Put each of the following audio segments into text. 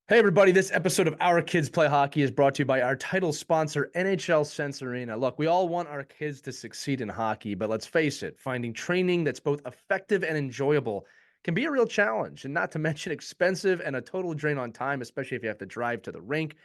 Hey, everybody. This episode of Our Kids Play Hockey is brought to you by our title sponsor, NHL Sense Arena. Look, we all want our kids to succeed in hockey, but let's face it, finding training that's both effective and enjoyable can be a real challenge, and not to mention expensive and a total drain on time, especially if you have to drive to the rink,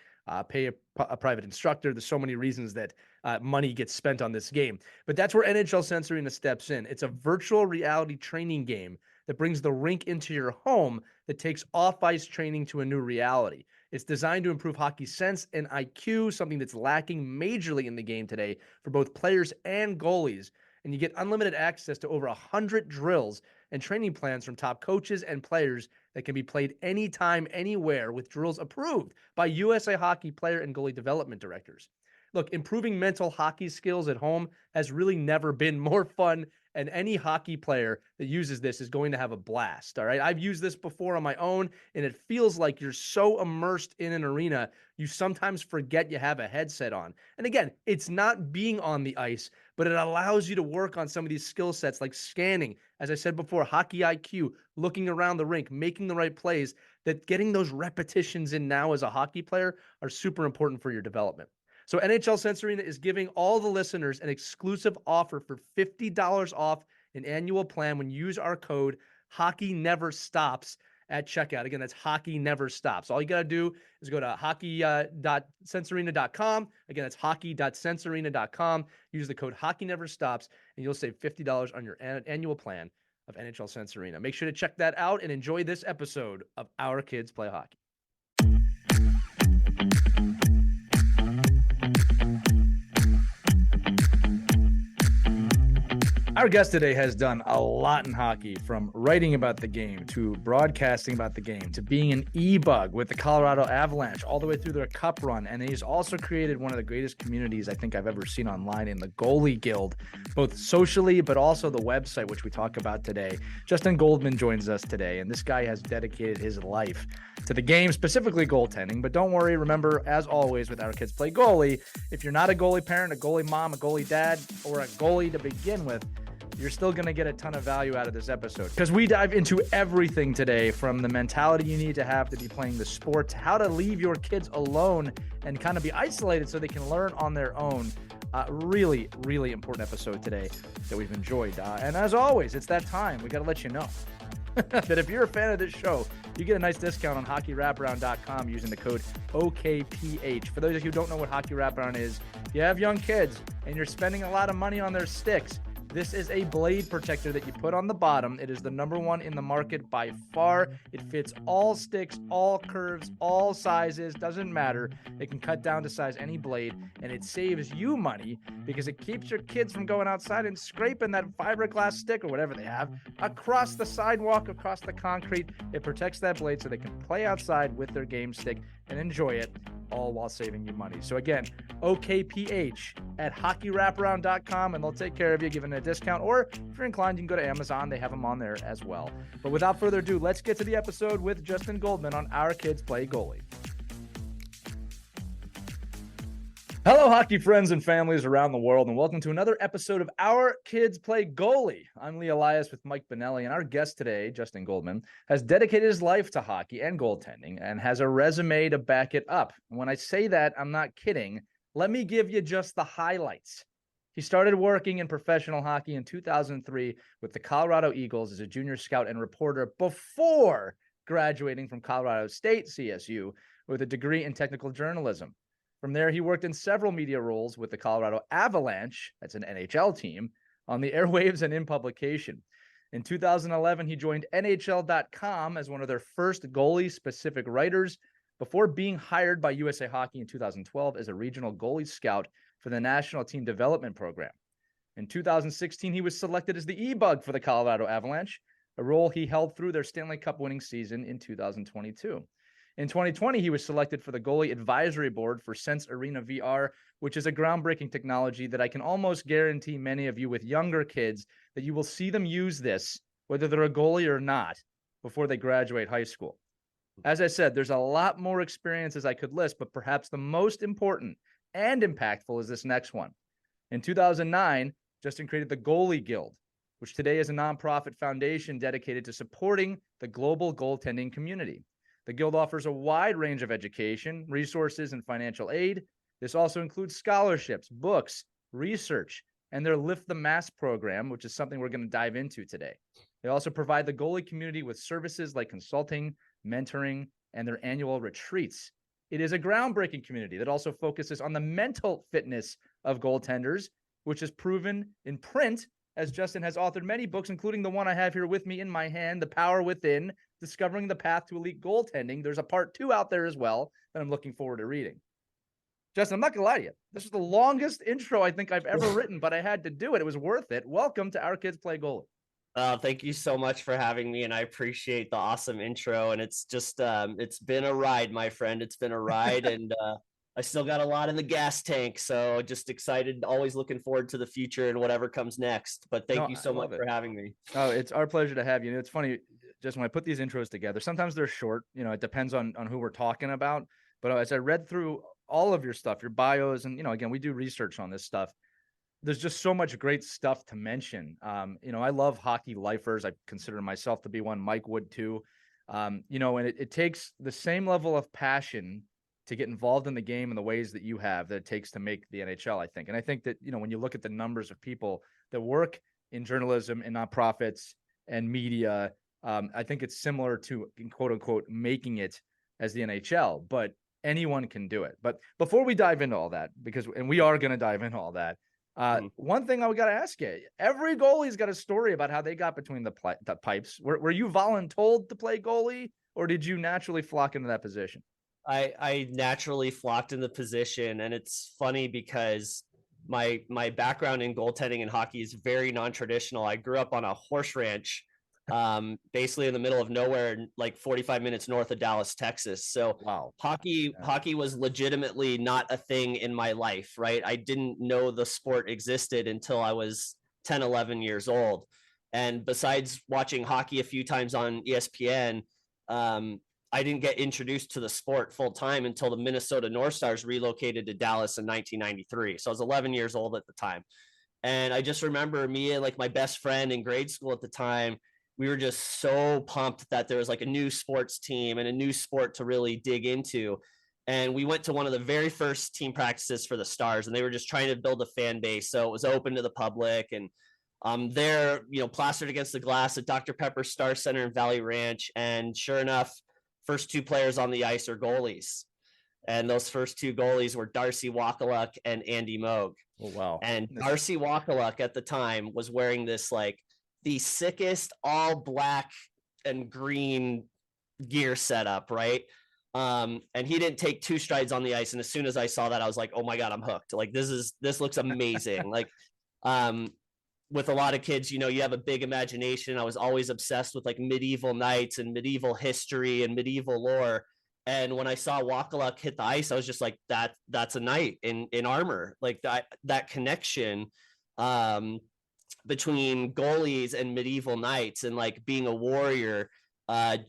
pay a private instructor. There's so many reasons that money gets spent on this game. But that's where NHL Sense Arena steps in. It's a virtual reality training game that brings the rink into your home that takes off-ice training to a new reality. It's designed to improve hockey sense and IQ, something that's lacking majorly in the game today for both players and goalies. And you get unlimited access to over 100 drills and training plans from top coaches and players that can be played anytime, anywhere, with drills approved by USA Hockey player and goalie development directors. Look, improving mental hockey skills at home has really never been more fun, and any hockey player that uses this is going to have a blast. All right. I've used this before on my own, and it feels like you're so immersed in an arena, you sometimes forget you have a headset on. And again, it's not being on the ice, but it allows you to work on some of these skill sets like scanning, as I said before, hockey IQ, looking around the rink, making the right plays, that getting those repetitions in now as a hockey player are super important for your development. So NHL Sense Arena is giving all the listeners an exclusive offer for $50 off an annual plan when you use our code Hockey Never Stops at checkout. Again, that's Hockey Never Stops. All you got to do is go to hockey.sensearena.com. Again, that's hockey.sensearena.com. Use the code Hockey Never Stops, and you'll save $50 on your annual plan of NHL Sense Arena. Make sure to check that out and enjoy this episode of Our Kids Play Hockey. Our guest today has done a lot in hockey, from writing about the game to broadcasting about the game to being an e-bug with the Colorado Avalanche all the way through their cup run. And he's also created one of the greatest communities I think I've ever seen online in the Goalie Guild, both socially but also the website, which we talk about today. Justin Goldman joins us today, and this guy has dedicated his life to the game, specifically goaltending. But don't worry, remember, as always with Our Kids Play Goalie, if you're not a goalie parent, a goalie mom, a goalie dad, or a goalie to begin with, you're still going to get a ton of value out of this episode, because we dive into everything today, from the mentality you need to have to be playing the sport to how to leave your kids alone and kind of be isolated so they can learn on their own. Really, really important episode today that we've enjoyed. And as always, it's that time. We got to let you know that if you're a fan of this show, you get a nice discount on hockeywraparound.com using the code OKPH. For those of you who don't know what Hockey Wraparound is, if you have young kids and you're spending a lot of money on their sticks, this is a blade protector that you put on the bottom. It is the #1 in the market by far. It fits all sticks, all curves, all sizes, doesn't matter. It can cut down to size any blade, and it saves you money because it keeps your kids from going outside and scraping that fiberglass stick or whatever they have across the sidewalk, across the concrete. It protects that blade so they can play outside with their game stick and enjoy it, all while saving you money. So again, OKPH at hockeywraparound.com, and they'll take care of you, giving a discount. Or if you're inclined, you can go to Amazon. They have them on there as well. But without further ado, let's get to the episode with Justin Goldman on Our Kids Play Goalie. Hello, hockey friends and families around the world, and welcome to another episode of Our Kids Play Goalie. I'm Lee Elias with Mike Benelli, and our guest today, Justin Goldman, has dedicated his life to hockey and goaltending and has a resume to back it up. And when I say that, I'm not kidding. Let me give you just the highlights. He started working in professional hockey in 2003 with the Colorado Eagles as a junior scout and reporter before graduating from Colorado State, CSU, with a degree in technical journalism. From there, he worked in several media roles with the Colorado Avalanche, that's an NHL team, on the airwaves and in publication. In 2011, he joined NHL.com as one of their first goalie-specific writers before being hired by USA Hockey in 2012 as a regional goalie scout for the National Team Development Program. In 2016, he was selected as the e-bug for the Colorado Avalanche, a role he held through their Stanley Cup winning season in 2022. In 2020, he was selected for the Goalie Advisory Board for Sense Arena VR, which is a groundbreaking technology that I can almost guarantee many of you with younger kids that you will see them use this, whether they're a goalie or not, before they graduate high school. As I said, there's a lot more experiences I could list, but perhaps the most important and impactful is this next one. In 2009, Justin created the Goalie Guild, which today is a nonprofit foundation dedicated to supporting the global goaltending community. The Guild offers a wide range of education, resources, and financial aid. This also includes scholarships, books, research, and their Lift the Mask program, which is something we're going to dive into today. They also provide the goalie community with services like consulting, mentoring, and their annual retreats. It is a groundbreaking community that also focuses on the mental fitness of goaltenders, which is proven in print, as Justin has authored many books, including the one I have here with me in my hand, The Power Within, Discovering the Path to Elite Goaltending. There's a part 2 out there as well that I'm looking forward to reading. Justin, I'm not gonna lie to you. This was the longest intro I think I've ever written, but I had to do it. It was worth it. Welcome to Our Kids Play Goalie. Thank you so much for having me, and I appreciate the awesome intro. And it's just, it's been a ride, my friend. It's been a ride, and I still got a lot in the gas tank. So just excited, always looking forward to the future and whatever comes next. But thank you so much for having me. Oh, it's our pleasure to have you. It's funny, just when I put these intros together, sometimes they're short. It depends on who we're talking about. But as I read through all of your stuff, your bios, and again, we do research on this stuff. There's just so much great stuff to mention. I love hockey lifers. I consider myself to be one. Mike would too. And it takes the same level of passion to get involved in the game in the ways that you have that it takes to make the NHL, I think. And I think that, when you look at the numbers of people that work in journalism and nonprofits and media, I think it's similar to, quote unquote, making it as the NHL, but anyone can do it. But before we dive into all that, and we are going to dive into all that, one thing I got to ask you, every goalie's got a story about how they got between the pipes. Were you voluntold to play goalie, or did you naturally flock into that position? I naturally flocked in the position, and it's funny because my background in goaltending and hockey is very non-traditional. I grew up on a horse ranch, basically in the middle of nowhere, like 45 minutes north of Dallas, Texas. So wow, hockey was legitimately not a thing in my life, right? I didn't know the sport existed until I was 10, 11 years old. And besides watching hockey a few times on ESPN, I didn't get introduced to the sport full time until the Minnesota North Stars relocated to Dallas in 1993. So I was 11 years old at the time. And I just remember me and like my best friend in grade school at the time, we were just so pumped that there was like a new sports team and a new sport to really dig into. And we went to one of the very first team practices for the Stars, and they were just trying to build a fan base. So it was open to the public, and there, plastered against the glass at Dr. Pepper Star Center in Valley Ranch. And sure enough, first two players on the ice are goalies. And those first two goalies were Darcy Wakaluk and Andy Moog. Oh, wow. And Darcy Wakaluk at the time was wearing this like the sickest all black and green gear setup, right? And he didn't take two strides on the ice. And as soon as I saw that, I was like, oh my God, I'm hooked. Like, this looks amazing. Like, with a lot of kids, you have a big imagination. I was always obsessed with like medieval knights and medieval history and medieval lore. And when I saw Wakaluk hit the ice, I was just like, that's a knight in armor. Like that connection between goalies and medieval knights and like being a warrior. I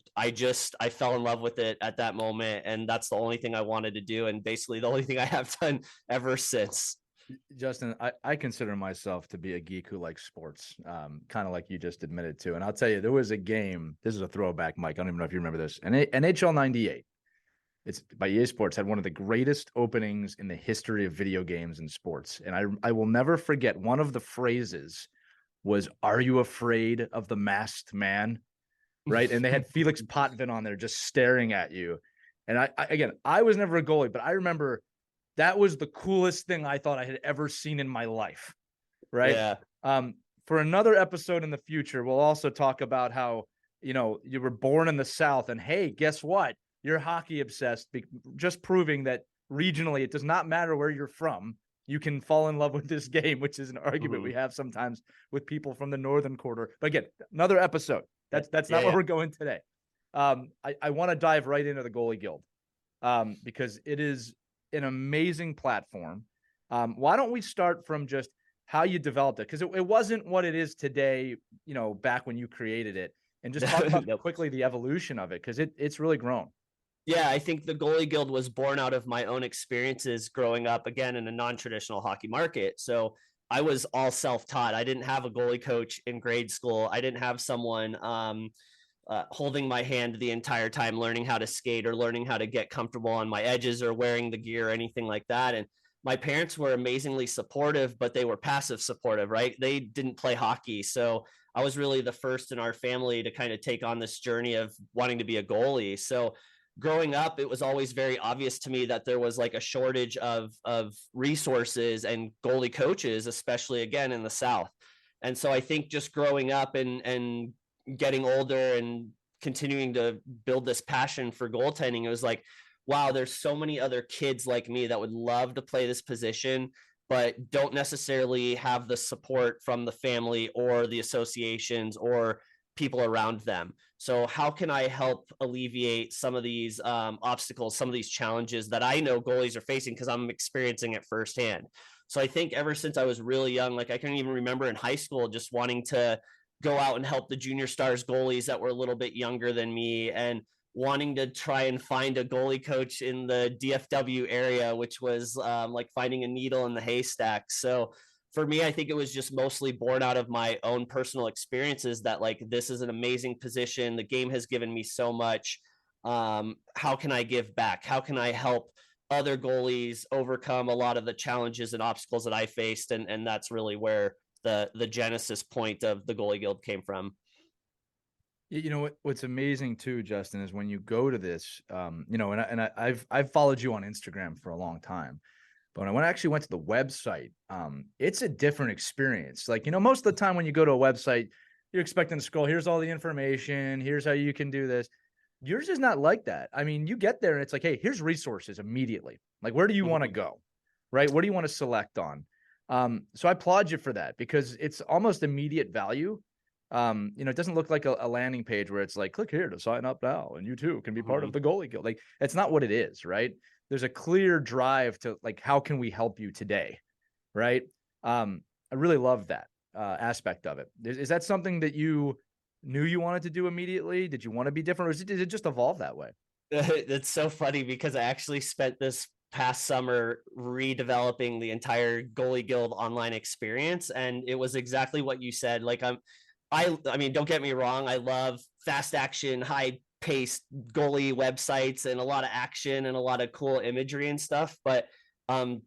fell in love with it at that moment. And that's the only thing I wanted to do. And basically the only thing I have done ever since. Justin, I consider myself to be a geek who likes sports, kind of like you just admitted to. And I'll tell you, there was a game. This is a throwback, Mike. I don't even know if you remember this. NHL 98. It's by EA Sports, had one of the greatest openings in the history of video games and sports. And I will never forget, one of the phrases was, "Are you afraid of the masked man?" Right. And they had Felix Potvin on there just staring at you. And I was never a goalie, but I remember that was the coolest thing I thought I had ever seen in my life. Right. Yeah. For another episode in the future, we'll also talk about how, you were born in the South, and hey, guess what? You're hockey obsessed, just proving that regionally, it does not matter where you're from. You can fall in love with this game, which is an argument we have sometimes with people from the Northern Quarter. But again, another episode. That's not where we're going today. I want to dive right into the Goalie Guild because it is an amazing platform. Why don't we start from just how you developed it? Because it wasn't what it is today, back when you created it, and just talk about quickly the evolution of it, because it's really grown. Yeah, I think the Goalie Guild was born out of my own experiences growing up, again, in a non-traditional hockey market. So I was all self-taught. I didn't have a goalie coach in grade school. I didn't have someone holding my hand the entire time, learning how to skate or learning how to get comfortable on my edges or wearing the gear or anything like that. And my parents were amazingly supportive, but they were passive supportive, right? They didn't play hockey. So I was really the first in our family to kind of take on this journey of wanting to be a goalie. So growing up, it was always very obvious to me that there was like a shortage of resources and goalie coaches, especially again in the South. And so I think just growing up and getting older and continuing to build this passion for goaltending, it was like, wow, there's so many other kids like me that would love to play this position, but don't necessarily have the support from the family or the associations or people around them. So how can I help alleviate some of these obstacles, some of these challenges that I know goalies are facing because I'm experiencing it firsthand. So I think ever since I was really young, like I can even remember in high school, just wanting to go out and help the junior stars goalies that were a little bit younger than me, and wanting to try and find a goalie coach in the DFW area, which was like finding a needle in the haystack. So for me, I think it was just mostly born out of my own personal experiences that like, this is an amazing position. The game has given me so much. How can I give back? How can I help other goalies overcome a lot of the challenges and obstacles that I faced? And that's really where the genesis point of the Goalie Guild came from. You know what's amazing too, Justin, is when you go to this, you know, I've followed you on Instagram for a long time, but when I actually went to the website, it's a different experience. Like, you know, most of the time when you go to a website, you're expecting to scroll, here's all the information, here's how you can do this. Yours is not like that. I mean, you get there and it's like, hey, here's resources immediately. Like, where do you want to go? Right? What do you want to select on? So I applaud you for that because it's almost immediate value. You know, it doesn't look like a landing page where it's like, click here to sign up now and you too can be part of the Goalie Guild. Like, it's not what it is, right? There's a clear drive to like, how can we help you today? Right. I really love that aspect of it. Is that something that you knew you wanted to do immediately? Did you want to be different, or did it just evolve that way? It's so funny because I actually spent this past summer redeveloping the entire Goalie Guild online experience, and it was exactly what you said. Like I mean, don't get me wrong, I love fast action, high paced goalie websites and a lot of action and a lot of cool imagery and stuff, but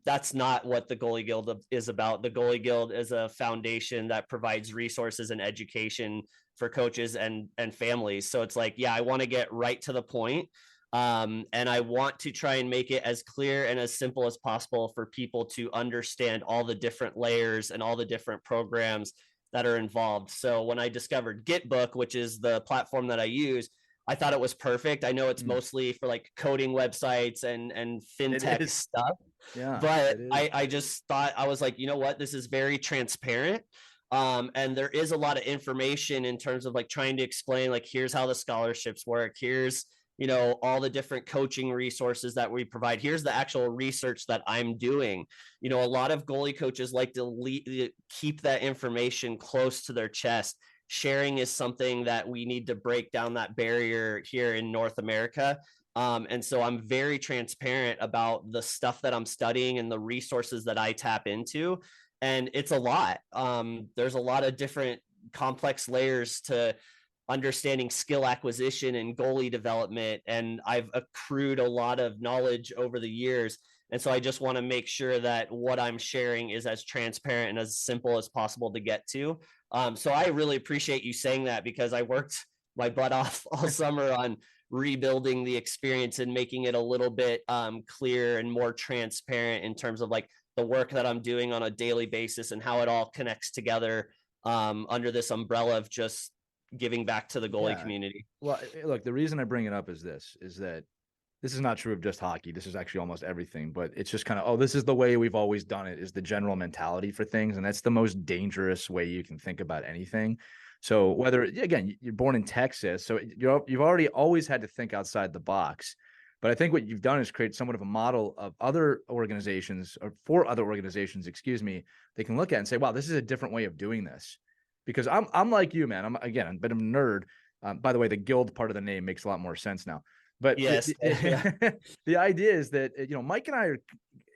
that's not what the Goalie Guild is about. The Goalie Guild is a foundation that provides resources and education for coaches and families. So it's like, yeah, I want to get right to the point. And I want to try and make it as clear and as simple as possible for people to understand all the different layers and all the different programs that are involved. So when I discovered Gitbook, which is the platform that I use, I thought it was perfect. I know it's mostly for like coding websites and fintech stuff. Yeah. But I just thought, I was like, you know what, this is very transparent. And there is a lot of information in terms of like trying to explain, like, here's how the scholarships work. Here's, you know, all the different coaching resources that we provide. Here's the actual research that I'm doing. You know, a lot of goalie coaches like to keep that information close to their chest. Sharing is something that we need to break down that barrier here in North America. And so I'm very transparent about the stuff that I'm studying and the resources that I tap into. And it's a lot. There's a lot of different complex layers to understanding skill acquisition and goalie development. And I've accrued a lot of knowledge over the years. And so I just want to make sure that what I'm sharing is as transparent and as simple as possible to get to. So I really appreciate you saying that, because I worked my butt off all summer on rebuilding the experience and making it a little bit clear and more transparent in terms of like the work that I'm doing on a daily basis and how it all connects together under this umbrella of just giving back to the goalie community. Well, look, the reason I bring it up is that this is not true of just hockey. This is actually almost everything, but it's just kind of, oh, this is the way we've always done it, is the general mentality for things. And that's the most dangerous way you can think about anything. So whether, again, you're born in Texas, so you've already always had to think outside the box. But I think what you've done is create somewhat of a model of other organizations, or for other organizations, excuse me, they can look at and say, wow, this is a different way of doing this. Because I'm like you, man. I'm a bit of a nerd. By the way, the guild part of the name makes a lot more sense now. But yes, the idea is that, you know, Mike and I are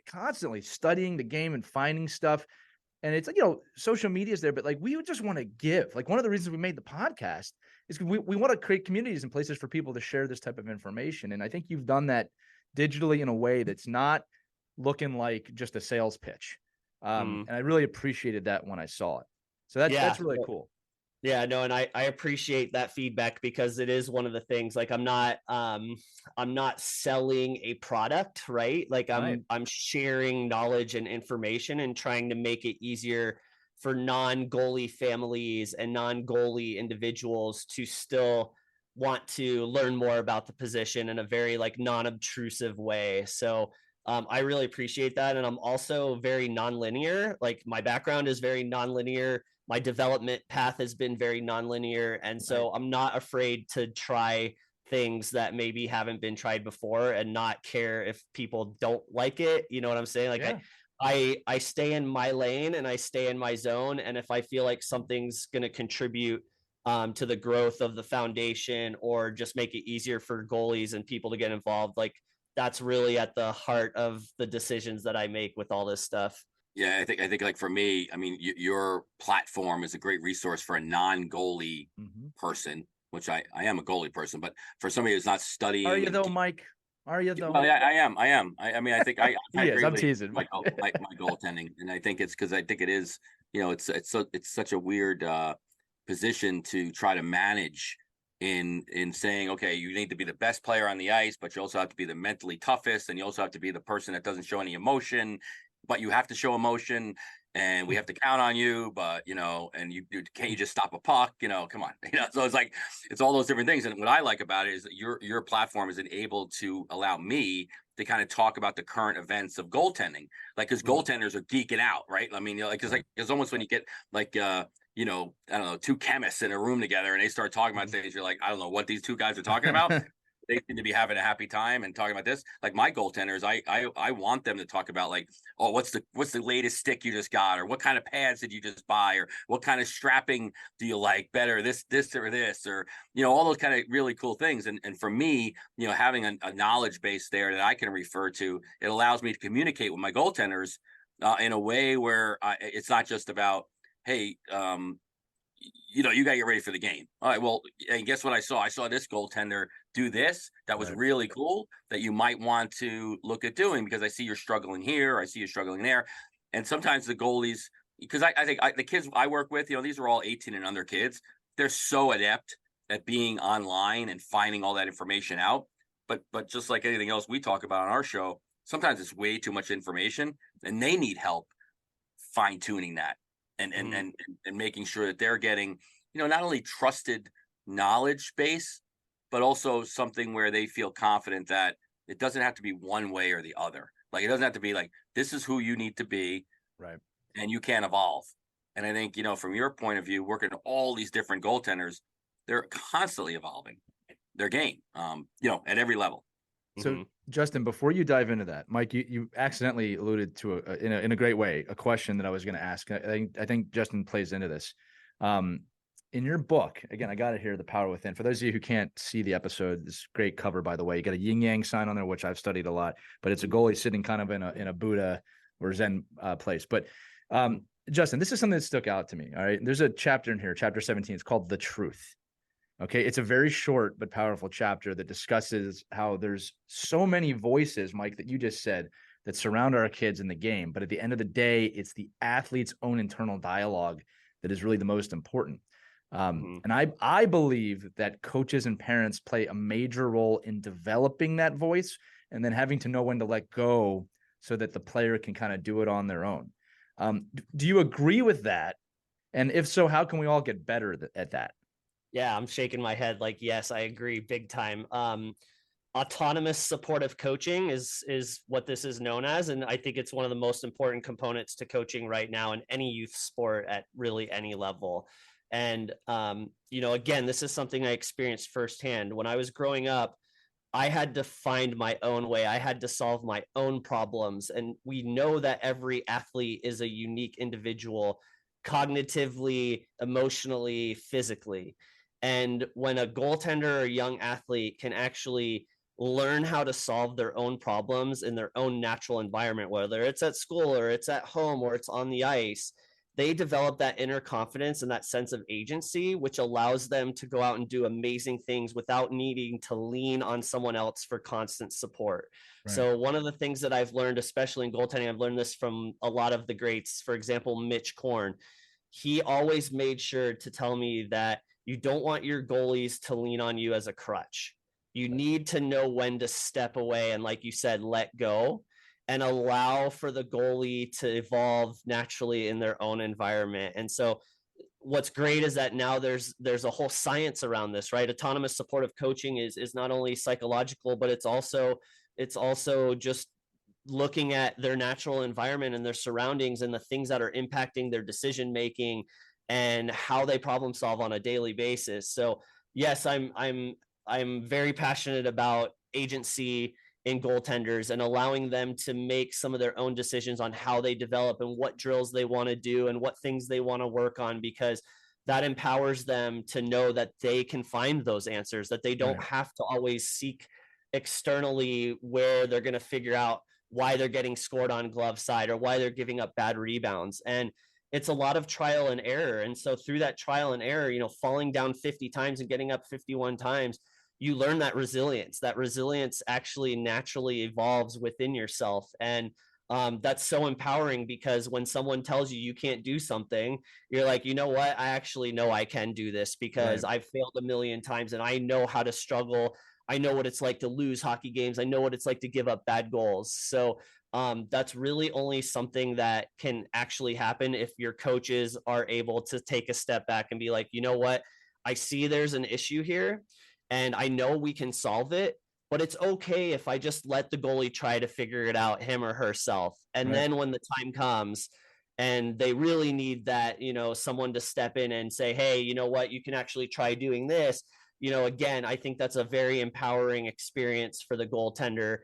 constantly studying the game and finding stuff. And it's like, you know, social media is there, but like, we would just want to give. Like, one of the reasons we made the podcast is we want to create communities and places for people to share this type of information. And I think you've done that digitally in a way that's not looking like just a sales pitch. And I really appreciated that when I saw it. So that's really cool. Yeah, no, and I appreciate that feedback, because it is one of the things, like, I'm not selling a product, right? Like, I'm sharing knowledge and information and trying to make it easier for non-goalie families and non-goalie individuals to still want to learn more about the position in a very like non-obtrusive way. So I really appreciate that. And I'm also very non-linear. Like, my background is very non-linear. My development path has been very nonlinear. And so I'm not afraid to try things that maybe haven't been tried before and not care if people don't like it. You know what I'm saying? Like, I stay in my lane and I stay in my zone. And if I feel like something's going to contribute to the growth of the foundation, or just make it easier for goalies and people to get involved, like, that's really at the heart of the decisions that I make with all this stuff. Yeah, I think like for me, I mean, your platform is a great resource for a non-goalie person, which I am a goalie person, but for somebody who's not studying. Are you though, Mike? Are you though? Well, yeah, I am. I mean, I think I'm teasing my goaltending, and I think it's because I think it is, it's such a weird position to try to manage in saying, okay, you need to be the best player on the ice, but you also have to be the mentally toughest, and you also have to be the person that doesn't show any emotion, but you have to show emotion, and we have to count on you, but and can't you just stop a puck? Come on. So it's like, it's all those different things. And what I like about it is that your platform is able to allow me to kind of talk about the current events of goaltending, like, because goaltenders are geeking out, right? I mean, it's almost when you get like I don't know, two chemists in a room together and they start talking about things, you're like, I don't know what these two guys are talking about. They seem to be having a happy time and talking about this. Like, my goaltenders, I want them to talk about, like, oh, what's the latest stick you just got, or what kind of pads did you just buy, or what kind of strapping do you like better, this or this, or all those kind of really cool things. And for me, having a knowledge base there that I can refer to, it allows me to communicate with my goaltenders in a way where it's not just about, hey, you got to get ready for the game. All right, well, and guess what I saw? I saw this goaltender do this. That was really cool, that you might want to look at doing, because I see you're struggling here. I see you're struggling there. And sometimes the goalies, because I think the kids I work with, these are all 18 and under kids. They're so adept at being online and finding all that information out. But just like anything else we talk about on our show, sometimes it's way too much information, and they need help fine tuning that. And making sure that they're getting, not only trusted knowledge base, but also something where they feel confident that it doesn't have to be one way or the other. Like, it doesn't have to be like, this is who you need to be, right? And you can't evolve. And I think, from your point of view, working all these different goaltenders, they're constantly evolving their game, at every level. So, Justin, before you dive into that, Mike, you accidentally alluded to in a great way a question that I was going to ask. I think Justin plays into this. In your book, again, I got it here, The Power Within. For those of you who can't see the episode, this great cover, by the way. You got a yin yang sign on there, which I've studied a lot. But it's a goalie sitting kind of in a Buddha or Zen place. But Justin, this is something that stuck out to me. All right, there's a chapter in here, chapter 17. It's called The Truth. Okay, it's a very short but powerful chapter that discusses how there's so many voices, Mike, that you just said, that surround our kids in the game. But at the end of the day, it's the athlete's own internal dialogue that is really the most important. And I believe that coaches and parents play a major role in developing that voice, and then having to know when to let go so that the player can kind of do it on their own. Do you agree with that? And if so, how can we all get better at that? Yeah, I'm shaking my head like, yes, I agree big time. Autonomous supportive coaching is what this is known as. And I think it's one of the most important components to coaching right now in any youth sport at really any level. And, again, this is something I experienced firsthand. When I was growing up, I had to find my own way. I had to solve my own problems. And we know that every athlete is a unique individual, cognitively, emotionally, physically. And when a goaltender or a young athlete can actually learn how to solve their own problems in their own natural environment, whether it's at school or it's at home or it's on the ice, they develop that inner confidence and that sense of agency, which allows them to go out and do amazing things without needing to lean on someone else for constant support. Right. So one of the things that I've learned, especially in goaltending, I've learned this from a lot of the greats. For example, Mitch Korn, he always made sure to tell me that you don't want your goalies to lean on you as a crutch. You need to know when to step away and, like you said, let go and allow for the goalie to evolve naturally in their own environment. And so what's great is that now there's a whole science around this, right? Autonomous supportive coaching is not only psychological, but it's also just looking at their natural environment and their surroundings and the things that are impacting their decision making and how they problem solve on a daily basis. So yes, I'm very passionate about agency in goaltenders and allowing them to make some of their own decisions on how they develop and what drills they want to do and what things they want to work on, because that empowers them to know that they can find those answers, that they don't have to always seek externally where they're going to figure out why they're getting scored on glove side or why they're giving up bad rebounds. And it's a lot of trial and error. And so through that trial and error, falling down 50 times and getting up 51 times, you learn that resilience. That resilience actually naturally evolves within yourself. And that's so empowering, because when someone tells you you can't do something, you're like, you know what? I actually know I can do this, because I've failed a million times and I know how to struggle. I know what it's like to lose hockey games. I know what it's like to give up bad goals. So that's really only something that can actually happen if your coaches are able to take a step back and be like, you know what? I see there's an issue here and I know we can solve it, but it's okay if I just let the goalie try to figure it out, him or herself. And then when the time comes and they really need that, someone to step in and say, hey, you know what, you can actually try doing this. Again, I think that's a very empowering experience for the goaltender.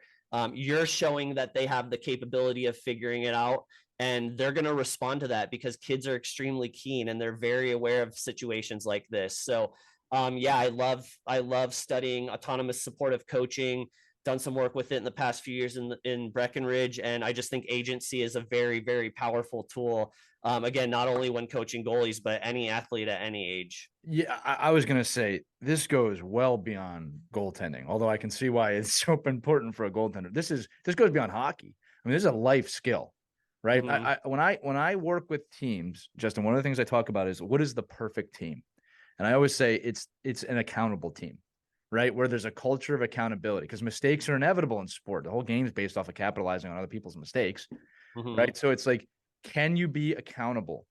You're showing that they have the capability of figuring it out, and they're going to respond to that because kids are extremely keen and they're very aware of situations like this. So I love studying autonomous supportive coaching, done some work with it in the past few years in Breckenridge. And I just think agency is a very, very powerful tool. Again, not only when coaching goalies, but any athlete at any age. Yeah, I was going to say this goes well beyond goaltending, although I can see why it's so important for a goaltender. This goes beyond hockey. I mean, this is a life skill, right? Mm-hmm. When I work with teams, Justin, one of the things I talk about is what is the perfect team? And I always say it's an accountable team, right? Where there's a culture of accountability, because mistakes are inevitable in sport. The whole game is based off of capitalizing on other people's mistakes, right? So it's like, can you be accountable?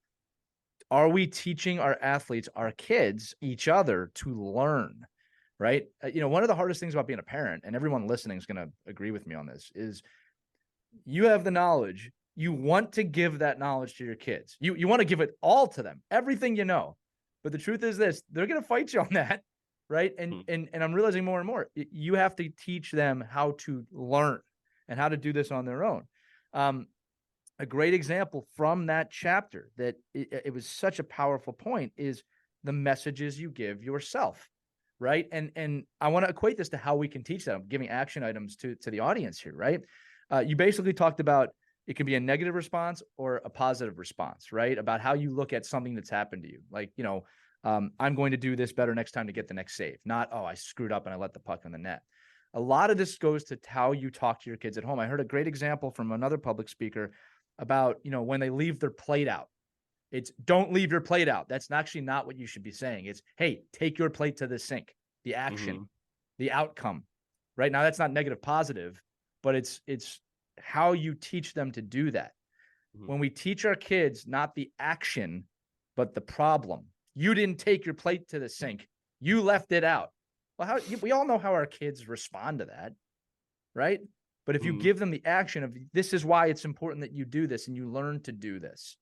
Are we teaching our athletes, our kids, each other to learn, right? One of the hardest things about being a parent, and everyone listening is going to agree with me on this, is you have the knowledge. You want to give that knowledge to your kids. You want to give it all to them, everything you know. But the truth is this, they're going to fight you on that, right? And I'm realizing more and more, you have to teach them how to learn and how to do this on their own. A great example from that chapter that it was such a powerful point is the messages you give yourself, right? And I want to equate this to how we can teach them, giving action items to the audience here, right? You basically talked about it can be a negative response or a positive response, right? About how you look at something that's happened to you. Like, I'm going to do this better next time to get the next save, not, oh, I screwed up and I let the puck in the net. A lot of this goes to how you talk to your kids at home. I heard a great example from another public speaker about, when they leave their plate out. It's don't leave your plate out. That's actually not what you should be saying. It's, hey, take your plate to the sink, the action, the outcome. Right now, that's not negative positive, but it's how you teach them to do that. When we teach our kids not the action, but the problem. You didn't take your plate to the sink. You left it out. Well, we all know how our kids respond to that, right? But if you give them the action of this is why it's important that you do this and you learn to do this,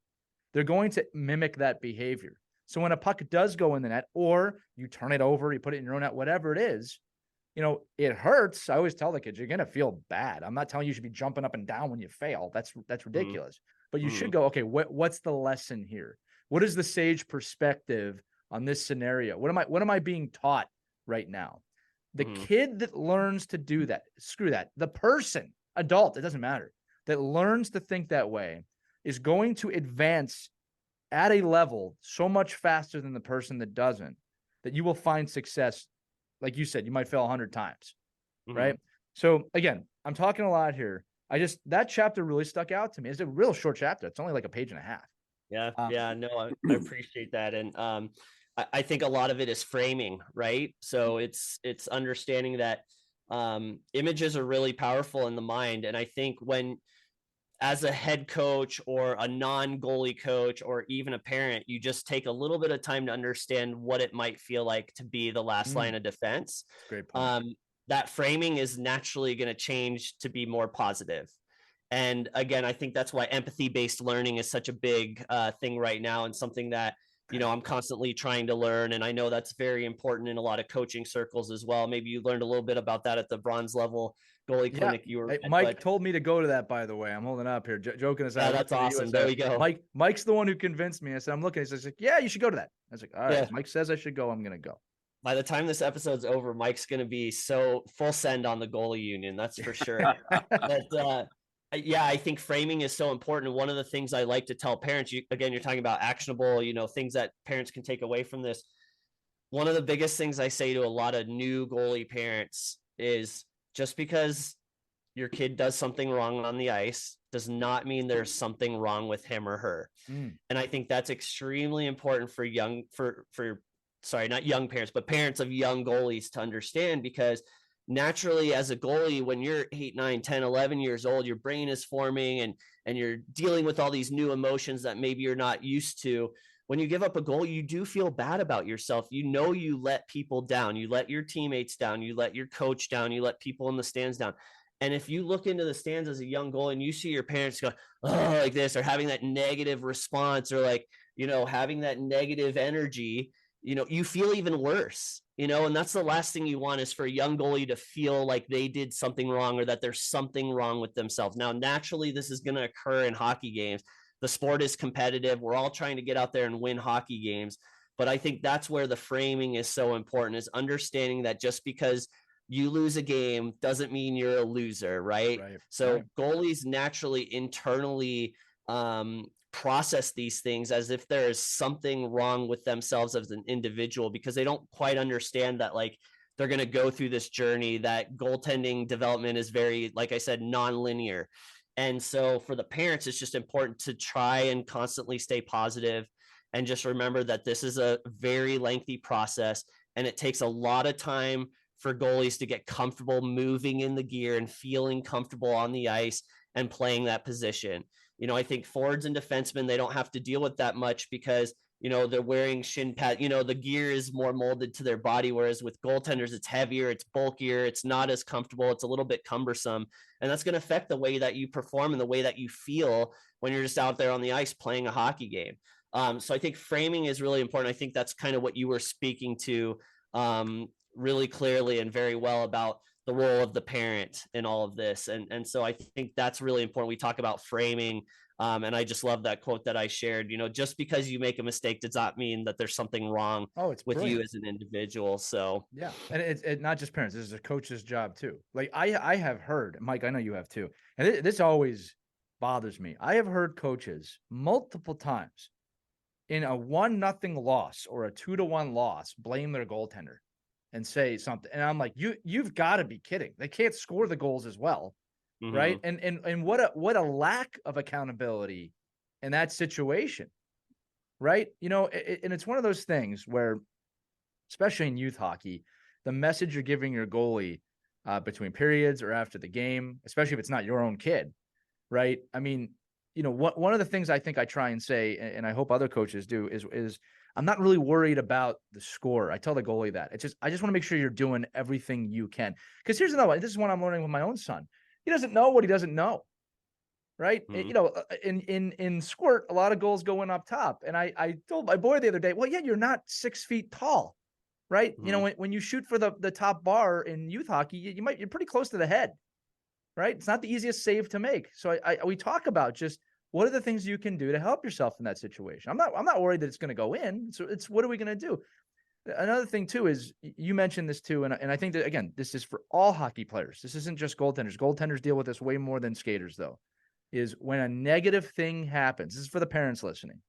they're going to mimic that behavior. So when a puck does go in the net, or you turn it over, you put it in your own net, whatever it is, it hurts. I always tell the kids, you're going to feel bad. I'm not telling you should be jumping up and down when you fail. That's ridiculous. But you should go, okay, what's the lesson here? What is the sage perspective on this scenario? What am I being taught right now? The kid that learns to do that, screw that. The person, adult, it doesn't matter, that learns to think that way is going to advance at a level so much faster than the person that doesn't, that you will find success. Like you said, you might fail 100 times, right? So again, I'm talking a lot here. That chapter really stuck out to me. It's a real short chapter. It's only like a page and a half. Yeah, no, I appreciate that. And I think a lot of it is framing, right? So it's understanding that images are really powerful in the mind. And I think when, as a head coach or a non-goalie coach or even a parent, you just take a little bit of time to understand what it might feel like to be the last line of defense. Great point. That framing is naturally going to change to be more positive. And again, I think that's why empathy-based learning is such a big thing right now, and something that, you know, I'm constantly trying to learn. And I know that's very important in a lot of coaching circles as well. Maybe you learned a little bit about that at the bronze level goalie clinic you were at, Mike told me to go to that, by the way. I'm holding up here, joking aside. Yeah, that's awesome. There we go. Mike's the one who convinced me. I said, I'm looking. He's like, yeah, you should go to that. I was like, all right, Yeah. Mike says I should go. I'm going to go. By the time this episode's over, Mike's going to be so full send on the goalie union. That's for sure. But yeah, I think framing is so important. One of the things I like to tell parents, you're talking about actionable, you know, things that parents can take away from this. One of the biggest things I say to a lot of new goalie parents is, just because your kid does something wrong on the ice does not mean there's something wrong with him or her. And I think that's extremely important for not young parents, but parents of young goalies to understand, because naturally, as a goalie, when you're 8, 9, 10, 11 years old, your brain is forming and you're dealing with all these new emotions that maybe you're not used to. When you give up a goal, you do feel bad about yourself. You know, you let people down, you let your teammates down, you let your coach down, you let people in the stands down. And if you look into the stands as a young goalie and you see your parents go, oh, like this, or having that negative response, or like, you know, having that negative energy, you know, you feel even worse, you know, and that's the last thing you want, is for a young goalie to feel like they did something wrong or that there's something wrong with themselves. Now, naturally, this is going to occur in hockey games. The sport is competitive. We're all trying to get out there and win hockey games. But I think that's where the framing is so important, is understanding that just because you lose a game doesn't mean you're a loser, right? So goalies naturally internally process these things as if there is something wrong with themselves as an individual, because they don't quite understand that, like, they're going to go through this journey, that goaltending development is very, like I said, non-linear. And so for the parents, it's just important to try and constantly stay positive and just remember that this is a very lengthy process, and it takes a lot of time for goalies to get comfortable moving in the gear and feeling comfortable on the ice and playing that position. You know, I think forwards and defensemen, they don't have to deal with that much because, you know, they're wearing shin pad, you know, the gear is more molded to their body. Whereas with goaltenders, it's heavier, it's bulkier, it's not as comfortable, it's a little bit cumbersome. And that's going to affect the way that you perform and the way that you feel when you're just out there on the ice playing a hockey game. So I think framing is really important. I think that's kind of what you were speaking to really clearly and very well, about the role of the parent in all of this. And so I think that's really important. We talk about framing. And I just love that quote that I shared, you know, just because you make a mistake does not mean that there's something wrong with you as an individual. So, yeah. And it's not just parents. This is a coach's job too. Like I have heard, Mike, I know you have too. And this always bothers me. I have heard coaches multiple times in a 1-0 loss or a 2-1 loss blame their goaltender and say something. And I'm like, you've got to be kidding. They can't score the goals as well. Right. And what a lack of accountability in that situation. Right. You know, and it's one of those things where, especially in youth hockey, the message you're giving your goalie between periods or after the game, especially if it's not your own kid. Right. I mean, you know, one of the things I think I try and say, and I hope other coaches do, is I'm not really worried about the score. I tell the goalie that. I just want to make sure you're doing everything you can. Because here's another one. This is one I'm learning with my own son. He doesn't know what he doesn't know. Right. You know, in squirt, a lot of goals go in up top. And I told my boy the other day, well, yeah, you're not 6 feet tall. Right. You know, when you shoot for the top bar in youth hockey, you're pretty close to the head. Right. It's not the easiest save to make. So we talk about just what are the things you can do to help yourself in that situation. I'm not worried that it's going to go in. So it's what are we going to do? Another thing too is you mentioned this too, and I think that, again, this is for all hockey players. This isn't just goaltenders. Goaltenders deal with this way more than skaters, though. Is when a negative thing happens. This is for the parents listening.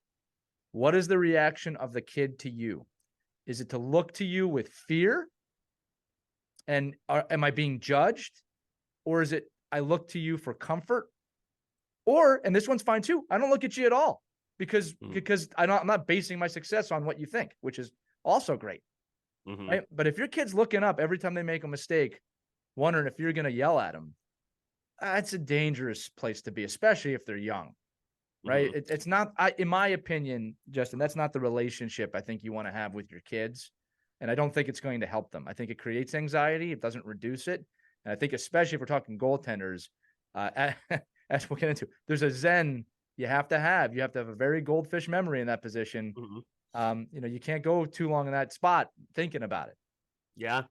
what is the reaction of the kid to you? Is it to look to you with fear? And am I being judged? Or is it, I look to you for comfort? Or, and this one's fine too, I don't look at you at all because I'm not basing my success on what you think, which is also great. Right? But if your kid's looking up every time they make a mistake, wondering if you're going to yell at them, that's a dangerous place to be, especially if they're young. Right? It's not, in my opinion, Justin, that's not the relationship I think you want to have with your kids. And I don't think it's going to help them. I think it creates anxiety. It doesn't reduce it. And I think, especially if we're talking goaltenders, as we'll get into, there's a zen you have to have. You have to have a very goldfish memory in that position. You can't go too long in that spot thinking about it. Yeah.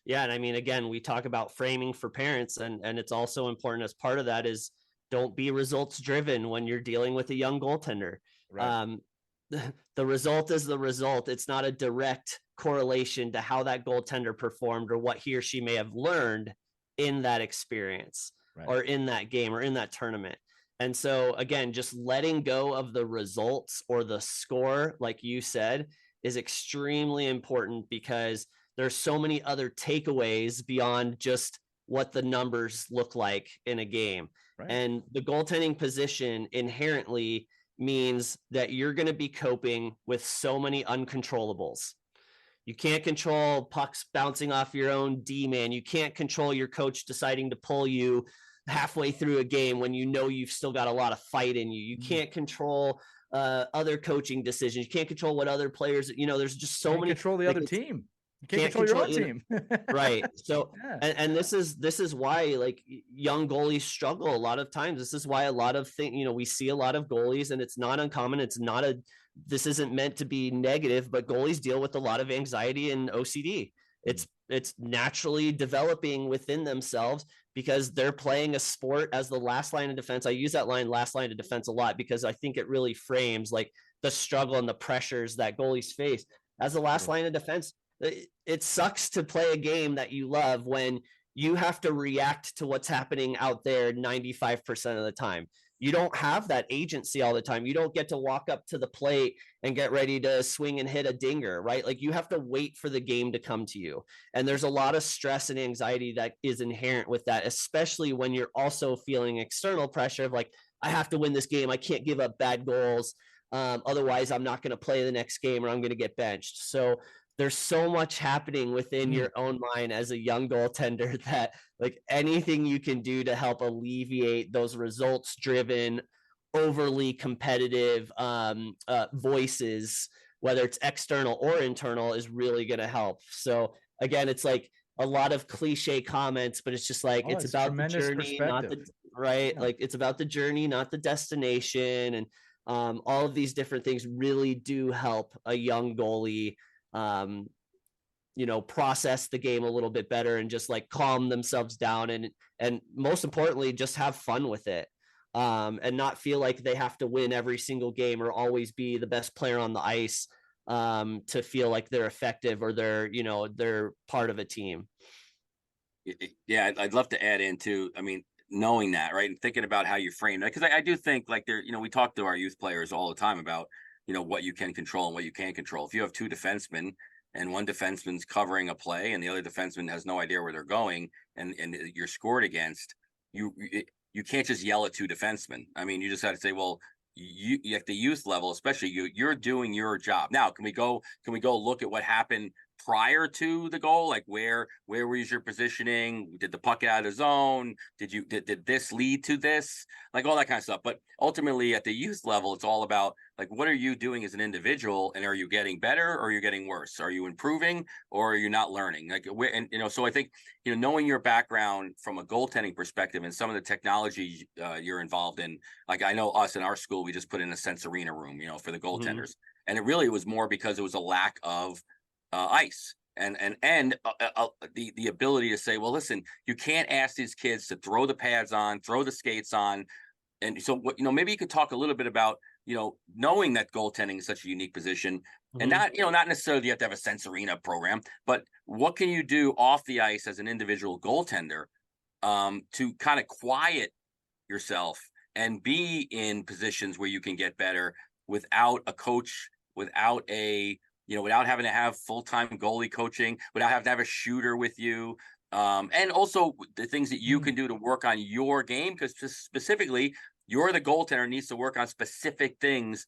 And I mean, again, we talk about framing for parents, and it's also important as part of that is don't be results driven when you're dealing with a young goaltender. Right. The result is the result. It's not a direct correlation to how that goaltender performed or what he or she may have learned in that experience, right, or in that game or in that tournament. And so again, just letting go of the results or the score, like you said, is extremely important because there's so many other takeaways beyond just what the numbers look like in a game. Right. And the goaltending position inherently means that you're going to be coping with so many uncontrollables. You can't control pucks bouncing off your own D-man. You can't control your coach deciding to pull you halfway through a game when you know you've still got a lot of fight in you. You can't control other coaching decisions. You can't control what other players, there's just so many. Control the other team. You can't control your own team. Right. So, yeah. and this is why like young goalies struggle a lot of times. This is why a lot of things, we see a lot of goalies, and it's not uncommon. This isn't meant to be negative, but goalies deal with a lot of anxiety and OCD. It's naturally developing within themselves because they're playing a sport as the last line of defense. I use that last line of defense a lot because I think it really frames like the struggle and the pressures that goalies face as the last line of defense. It sucks to play a game that you love when you have to react to what's happening out there 95% of the time. You don't have that agency all the time. You don't get to walk up to the plate and get ready to swing and hit a dinger, right? Like you have to wait for the game to come to you. And there's a lot of stress and anxiety that is inherent with that, especially when you're also feeling external pressure of like, I have to win this game. I can't give up bad goals. Otherwise, I'm not going to play the next game or I'm going to get benched. So there's so much happening within your own mind as a young goaltender that like anything you can do to help alleviate those results driven, overly competitive voices, whether it's external or internal, is really going to help. So again, it's like a lot of cliche comments, but it's just like, it's about the journey, not the right. Yeah. Like it's about the journey, not the destination. And all of these different things really do help a young goalie process the game a little bit better and just like calm themselves down and most importantly, just have fun with it. And not feel like they have to win every single game or always be the best player on the ice to feel like they're effective or they're part of a team. Yeah, I'd love to add into, knowing that, right, and thinking about how you frame that, because I do think like we talk to our youth players all the time about what you can control and what you can't control. If you have two defensemen and one defenseman's covering a play and the other defenseman has no idea where they're going and you're scored against, you can't just yell at two defensemen. You just have to say, well, you at the youth level, especially you're doing your job. Now, can we go look at what happened prior to the goal? Like where was your positioning? Did the puck get out of the zone? Did this lead to this? Like all that kind of stuff. But ultimately at the youth level, it's all about like, what are you doing as an individual? And are you getting better or are you getting worse? Are you improving or are you not learning? Like, so I think, knowing your background from a goaltending perspective and some of the technology you're involved in, like I know us in our school, we just put in a Sensorina room, for the goaltenders. And it really was more because it was a lack of ice and the ability to say, well, listen, you can't ask these kids to throw the pads on, throw the skates on. And so maybe you could talk a little bit about, knowing that goaltending is such a unique position and not necessarily you have to have a Sensorina program, but what can you do off the ice as an individual goaltender to kind of quiet yourself and be in positions where you can get better without a coach, without without having to have full-time goalie coaching, without having to have a shooter with you. And also the things that you can do to work on your game, because specifically you're the goaltender needs to work on specific things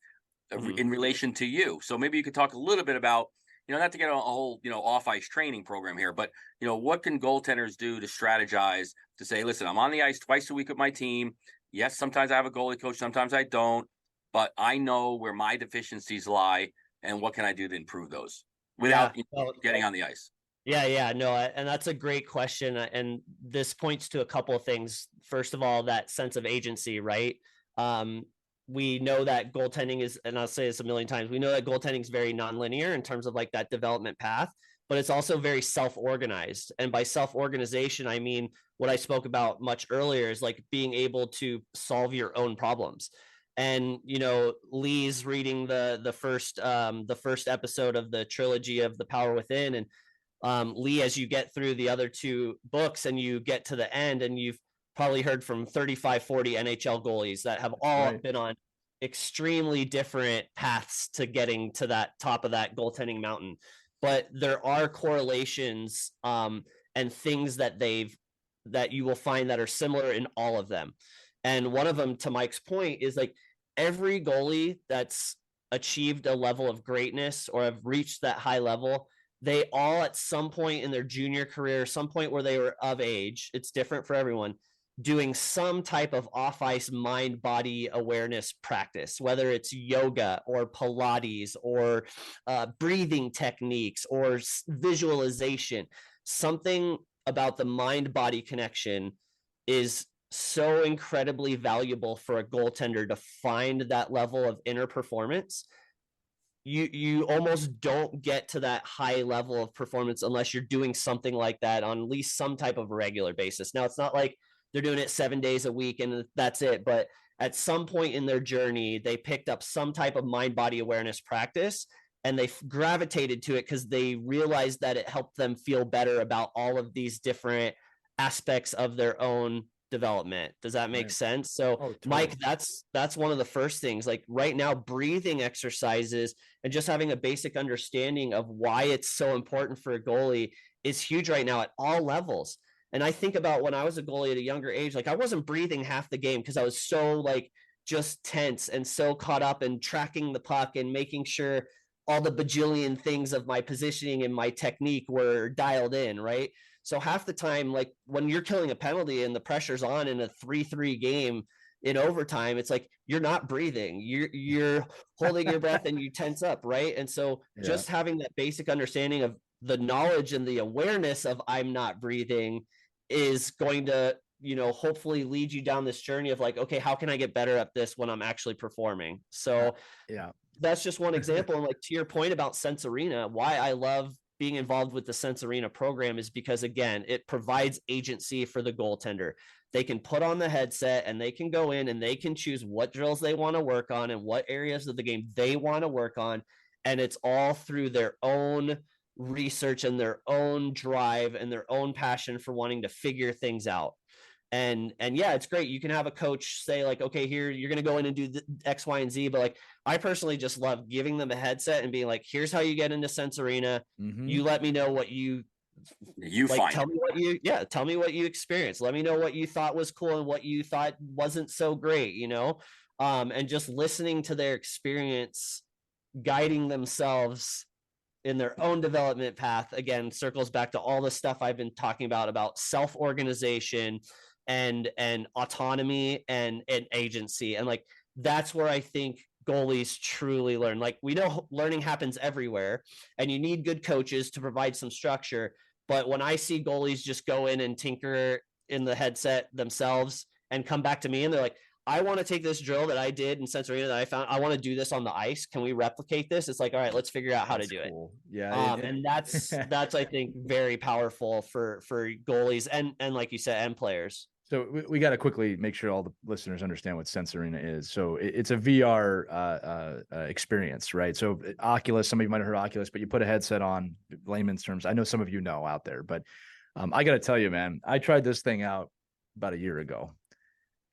in relation to you. So maybe you could talk a little bit about, not to get a whole, off ice training program here, but, what can goaltenders do to strategize to say, listen, I'm on the ice twice a week with my team. Yes, sometimes I have a goalie coach, sometimes I don't, but I know where my deficiencies lie and what can I do to improve those without getting on the ice. No, and that's a great question. And this points to a couple of things. First of all, that sense of agency, right? We know that goaltending is, and I'll say this a million times, we know that goaltending is very nonlinear in terms of like that development path, but it's also very self-organized. And by self-organization, I mean, what I spoke about much earlier is like being able to solve your own problems. And Lee's reading the first episode of the trilogy of The Power Within, and Lee, as you get through the other two books and you get to the end, and you've probably heard from 35-40 NHL goalies that have all been on extremely different paths to getting to that top of that goaltending mountain, but there are correlations and things that you will find that are similar in all of them. And one of them, to Mike's point, is like every goalie that's achieved a level of greatness or have reached that high level, they all at some point in their junior career, some point where they were of age, it's different for everyone, doing some type of off-ice mind-body awareness practice, whether it's yoga or Pilates or breathing techniques or visualization. Something about the mind-body connection is so incredibly valuable for a goaltender to find that level of inner performance. You almost don't get to that high level of performance unless you're doing something like that on at least some type of regular basis. Now, it's not like they're doing it 7 days a week and that's it, but at some point in their journey, they picked up some type of mind-body awareness practice and they gravitated to it because they realized that it helped them feel better about all of these different aspects of their own development. Does that make sense? So totally. Mike, that's one of the first things, like right now, breathing exercises and just having a basic understanding of why it's so important for a goalie is huge right now at all levels. And I think about when I was a goalie at a younger age, like I wasn't breathing half the game because I was so like just tense and so caught up in tracking the puck and making sure all the bajillion things of my positioning and my technique were dialed in, right? So half the time, like when you're killing a penalty and the pressure's on in a 3-3 game in overtime, it's like you're not breathing. You're holding your breath and you tense up, right? And so just having that basic understanding of the knowledge and the awareness of I'm not breathing is going to, hopefully lead you down this journey of like, okay, how can I get better at this when I'm actually performing? So that's just one example. And like to your point about Sense Arena, why I love being involved with the Sense Arena program is because, again, it provides agency for the goaltender. They can put on the headset and they can go in and they can choose what drills they want to work on and what areas of the game they want to work on. And it's all through their own research and their own drive and their own passion for wanting to figure things out. And yeah, it's great. You can have a coach say like, okay, here, you're going to go in and do the X, Y, and Z. But like, I personally just love giving them a headset and being like, here's how you get into Sense Arena. You let me know what you like, find. Tell me what you experienced. Let me know what you thought was cool and what you thought wasn't so great, and just listening to their experience, guiding themselves in their own development path, again, circles back to all the stuff I've been talking about self-organization and autonomy and agency. And like, that's where I think goalies truly learn. Like, we know learning happens everywhere and you need good coaches to provide some structure. But when I see goalies just go in and tinker in the headset themselves and come back to me and they're like, I want to take this drill that I did in Sense Arena that I found, I want to do this on the ice. Can we replicate this? It's like, all right, let's figure out how to do it. Yeah. And that's, I think, very powerful for goalies and like you said, and players. So we got to quickly make sure all the listeners understand what Sense Arena is. So it's a VR experience, right? So Oculus, some of you might have heard Oculus, but you put a headset on, layman's terms. I know some of you know out there, but I got to tell you, man, I tried this thing out about a year ago.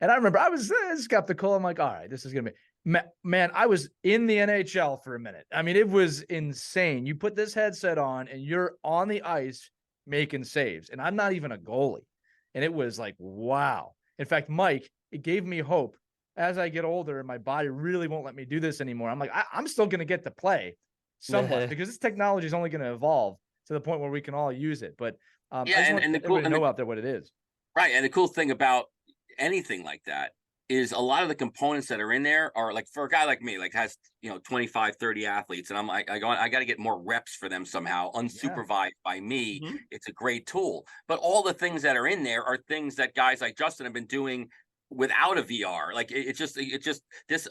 And I remember I was skeptical. I'm like, all right, this is going to be, man, I was in the NHL for a minute. I mean, it was insane. You put this headset on and you're on the ice making saves. And I'm not even a goalie. And it was like, wow. In fact, Mike, it gave me hope as I get older and my body really won't let me do this anymore. I'm like, I'm still going to get to play somewhat because this technology is only going to evolve to the point where we can all use it. But I just want everybody to know out there what it is. Right. And the cool thing about anything like that is a lot of the components that are in there are like, for a guy like me, like has, 25, 30 athletes. And I'm like, I got to get more reps for them somehow, unsupervised by me. Mm-hmm. It's a great tool. But all the things that are in there are things that guys like Justin have been doing without a VR. Like it's just this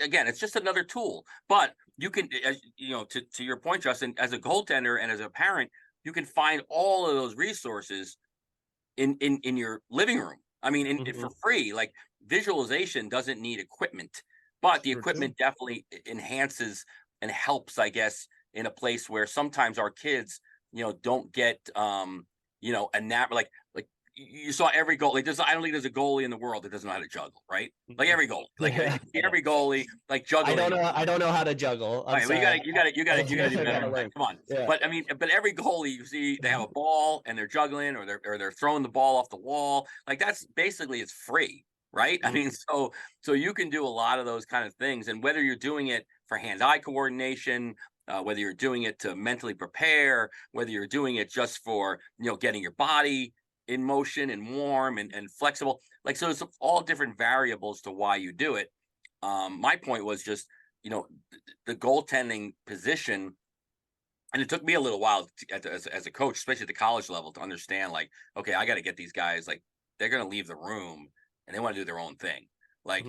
again, it's just another tool. But you can, to your point, Justin, as a goaltender and as a parent, you can find all of those resources in your living room. I mean, for free. Like visualization doesn't need equipment, but the equipment definitely enhances and helps, I guess, in a place where sometimes our kids, don't get, like you saw every goal. Like I don't think there's a goalie in the world that doesn't know how to juggle, right? Like every goalie, every goalie, like juggling. I don't know how to juggle. Right, well, you got to do better. Come on. Yeah. But I mean, every goalie you see, they have a ball and they're juggling or they're throwing the ball off the wall. Like that's basically it's free, right? Mm-hmm. I mean, so you can do a lot of those kind of things, and whether you're doing it for hand-eye coordination, whether you're doing it to mentally prepare, whether you're doing it just for getting your body in motion and warm and flexible, like so it's all different variables to why you do it. My point was just the goaltending position, and it took me a little while as a coach, especially at the college level, to understand like, okay, I got to get these guys, like they're going to leave the room and they want to do their own thing. Like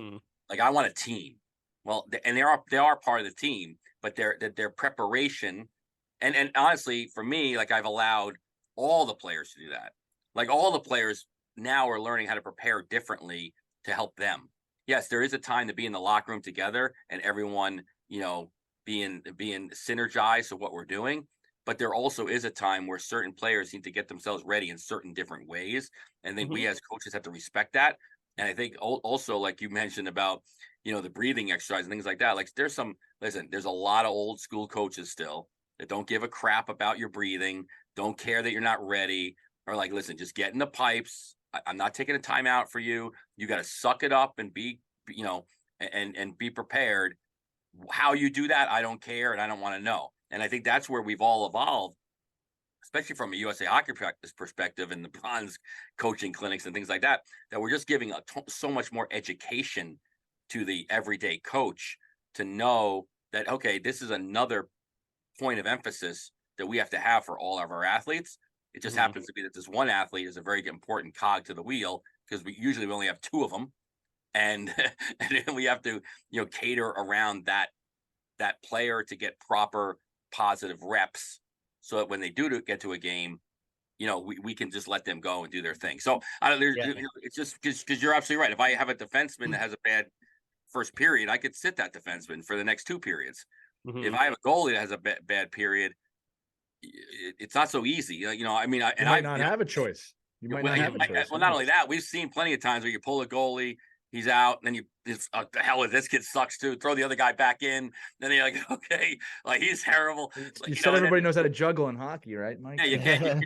I want a team. Well, and they are part of the team, but their preparation and honestly for me, like I've allowed all the players to do that. Like all the players now are learning how to prepare differently to help them. Yes, there is a time to be in the locker room together and everyone, being synergized to what we're doing. But there also is a time where certain players need to get themselves ready in certain different ways. And I think we as coaches have to respect that. And I think also, like you mentioned about, the breathing exercise and things like that. Like there's a lot of old school coaches still that don't give a crap about your breathing, don't care that you're not ready. Or like, listen, just get in the pipes. I'm not taking a timeout for you. You got to suck it up and be, and be prepared. How you do that, I don't care, and I don't want to know. And I think that's where we've all evolved, especially from a USA Hockey Practice perspective and the bronze coaching clinics and things like that, that we're just giving so much more education to the everyday coach to know that, okay, this is another point of emphasis that we have to have for all of our athletes. It just happens to be that this one athlete is a very important cog to the wheel because we only have two of them, and then we have to cater around that player to get proper positive reps, so that when they do get to a game, we can just let them go and do their thing. So it's just because you're absolutely right. If I have a defenseman that has a bad first period, I could sit that defenseman for the next two periods. If I have a goalie that has a bad period, it's not so easy. I might not have a choice. You might not have a choice. Well, not only that, we've seen plenty of times where you pull a goalie, he's out, and then the hell with this kid sucks too. Throw the other guy back in. Then you're like, okay, like he's terrible. You said everybody knows how to juggle in hockey, right, Mike? Yeah,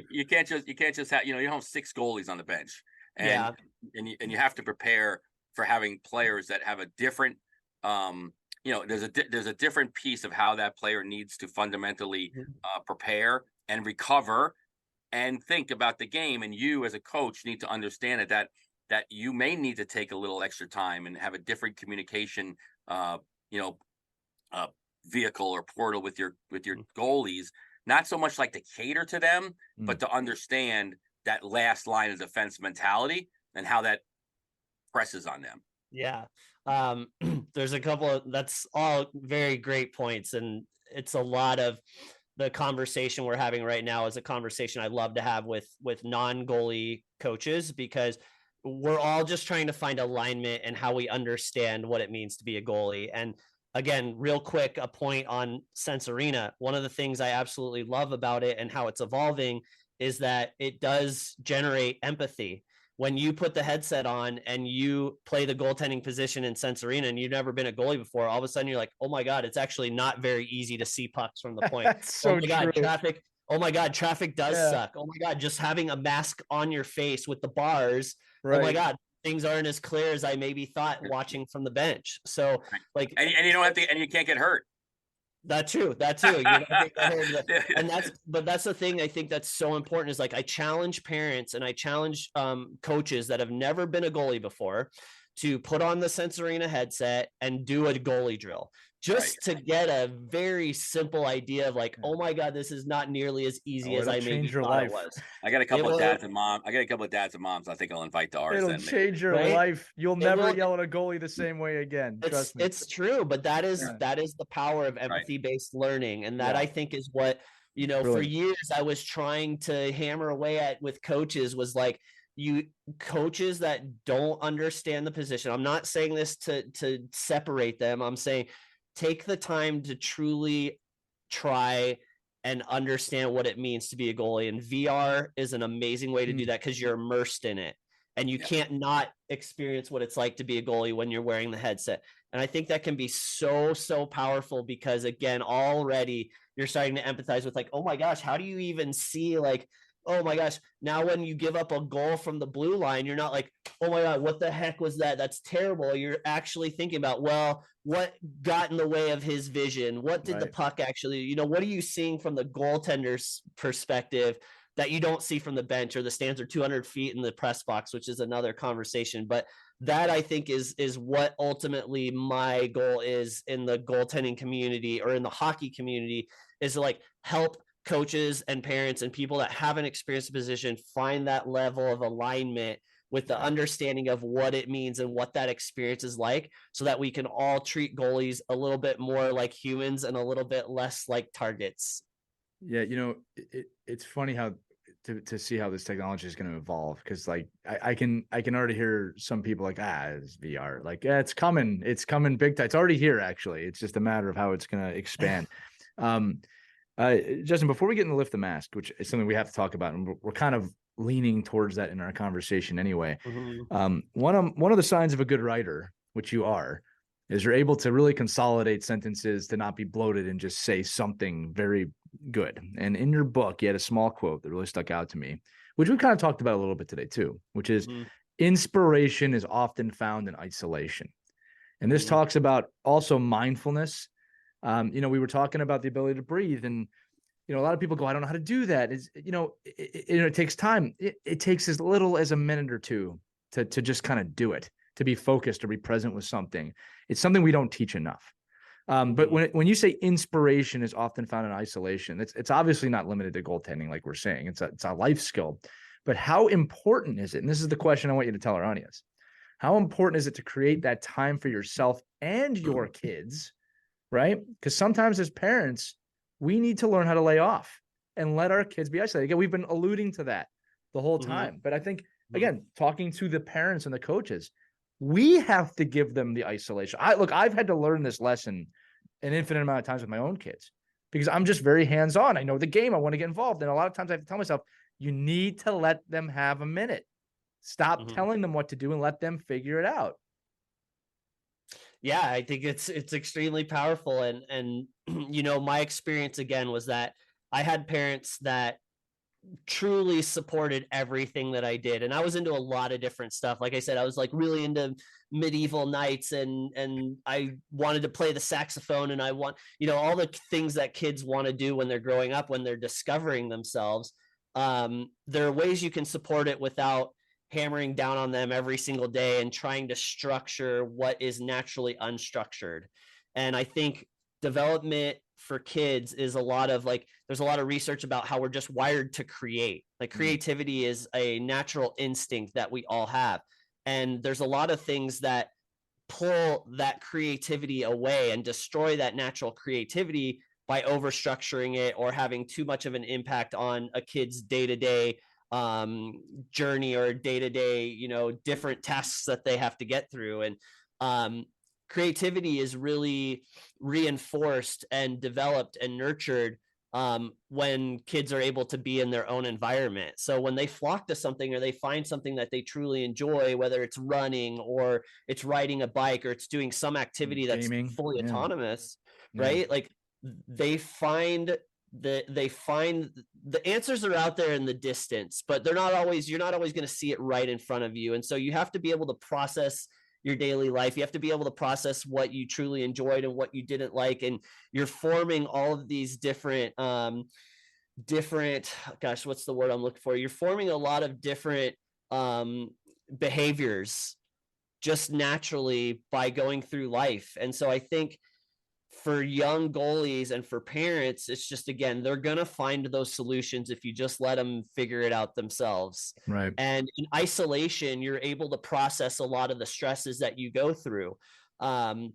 you can't just have you have 6 goalies on the bench, and you have to prepare for having players that have a different there's a different piece of how that player needs to fundamentally prepare and recover and think about the game. And you as a coach need to understand that you may need to take a little extra time and have a different communication, vehicle or portal with your goalies, not so much like to cater to them, but to understand that last line of defense mentality and how that presses on them. Yeah. There's a couple of, that's all very great points. And it's a lot of the conversation we're having right now is a conversation I love to have with non-goalie coaches, because we're all just trying to find alignment and how we understand what it means to be a goalie. And again, real quick, a point on Sense Arena. One of the things I absolutely love about it and how it's evolving is that it does generate empathy. when you put the headset on and you play the goaltending position in Sense Arena and you've never been a goalie before, all of a sudden you're like, oh my God, it's actually not very easy to see pucks from the point. That's so Oh my true. God, traffic. Oh my God, traffic does Yeah. suck. Oh my God, just having a mask on your face with the bars. Oh my Right. God, things aren't as clear as I maybe thought watching from the bench. So like, And you don't have to, and you can't get hurt. That too. You don't think I heard that. And that's the thing I think that's so important is like I challenge parents and I challenge coaches that have never been a goalie before to put on the Sense Arena headset and do a goalie drill just to get a very simple idea of like, oh my God, this is not nearly as easy as I maybe thought it was. I got a couple of dads and moms. I think I'll invite to ours. It'll change your life. You'll never yell at a goalie the same way again. Trust me. It's true, but that is the power of empathy-based learning. And that I think is what, for years I was trying to hammer away at with coaches was like, coaches that don't understand the position. I'm not saying this to separate them. I'm saying take the time to truly try and understand what it means to be a goalie. And VR is an amazing way to do that because you're immersed in it. And you can't not experience what it's like to be a goalie when you're wearing the headset. And I think that can be so, so powerful because, again, already you're starting to empathize with like, oh my gosh, how do you even see like, oh my gosh, now when you give up a goal from the blue line, you're not like, oh my God, what the heck was that? That's terrible. You're actually thinking about, well, what got in the way of his vision? What did the puck actually, what are you seeing from the goaltender's perspective that you don't see from the bench, or the stands are 200 feet in the press box, which is another conversation. But that I think is what ultimately my goal is in the goaltending community or in the hockey community, is to like help coaches and parents and people that haven't experienced the position find that level of alignment with the understanding of what it means and what that experience is like, so that we can all treat goalies a little bit more like humans and a little bit less like targets. Yeah, it's funny how to see how this technology is going to evolve, because like I can already hear some people like, it's VR, like it's coming big time. It's already here, actually. It's just a matter of how it's going to expand. Justin, before we get into Lift the Mask, which is something we have to talk about, and we're kind of leaning towards that in our conversation anyway. One of the signs of a good writer, which you are, is you're able to really consolidate sentences to not be bloated and just say something very good. And in your book, you had a small quote that really stuck out to me, which we kind of talked about a little bit today too, which is inspiration is often found in isolation. And this talks about also mindfulness. We were talking about the ability to breathe, and a lot of people go, I don't know how to do that. It takes time. It takes as little as a minute or two to just kind of do it, to be focused, to be present with something. It's something we don't teach enough. But when you say inspiration is often found in isolation, it's obviously not limited to goaltending, like we're saying. It's a life skill. But how important is it? And this is the question I want you to tell our audience. How important is it to create that time for yourself and your kids, right? Because sometimes as parents, we need to learn how to lay off and let our kids be isolated. Again, we've been alluding to that the whole time. But I think, again, talking to the parents and the coaches, we have to give them the isolation. I've had to learn this lesson an infinite amount of times with my own kids, because I'm just very hands-on. I know the game. I want to get involved. And a lot of times I have to tell myself, you need to let them have a minute. Stop telling them what to do and let them figure it out. Yeah, I think it's extremely powerful. And my experience again was that I had parents that truly supported everything that I did. And I was into a lot of different stuff. Like I said, I was like really into medieval knights, and I wanted to play the saxophone, and I want, all the things that kids want to do when they're growing up, when they're discovering themselves. There are ways you can support it without hammering down on them every single day and trying to structure what is naturally unstructured. And I think development for kids is a lot of like, there's a lot of research about how we're just wired to create. Like creativity is a natural instinct that we all have. And there's a lot of things that pull that creativity away and destroy that natural creativity by overstructuring it or having too much of an impact on a kid's day-to-day journey or day-to-day, different tasks that they have to get through. And creativity is really reinforced and developed and nurtured when kids are able to be in their own environment. So when they flock to something or they find something that they truly enjoy, whether it's running or it's riding a bike or it's doing some activity that's Gaming, fully yeah. autonomous, Yeah. right? Like they find the answers are out there in the distance, but you're not always going to see it right in front of you. And so you have to be able to process your daily life. You have to be able to process what you truly enjoyed and what you didn't like. And you're forming all of these different, gosh, what's the word I'm looking for? You're forming a lot of different behaviors just naturally by going through life. And so I think for young goalies and for parents, it's just, again, they're going to find those solutions if you just let them figure it out themselves. Right. And in isolation, you're able to process a lot of the stresses that you go through. And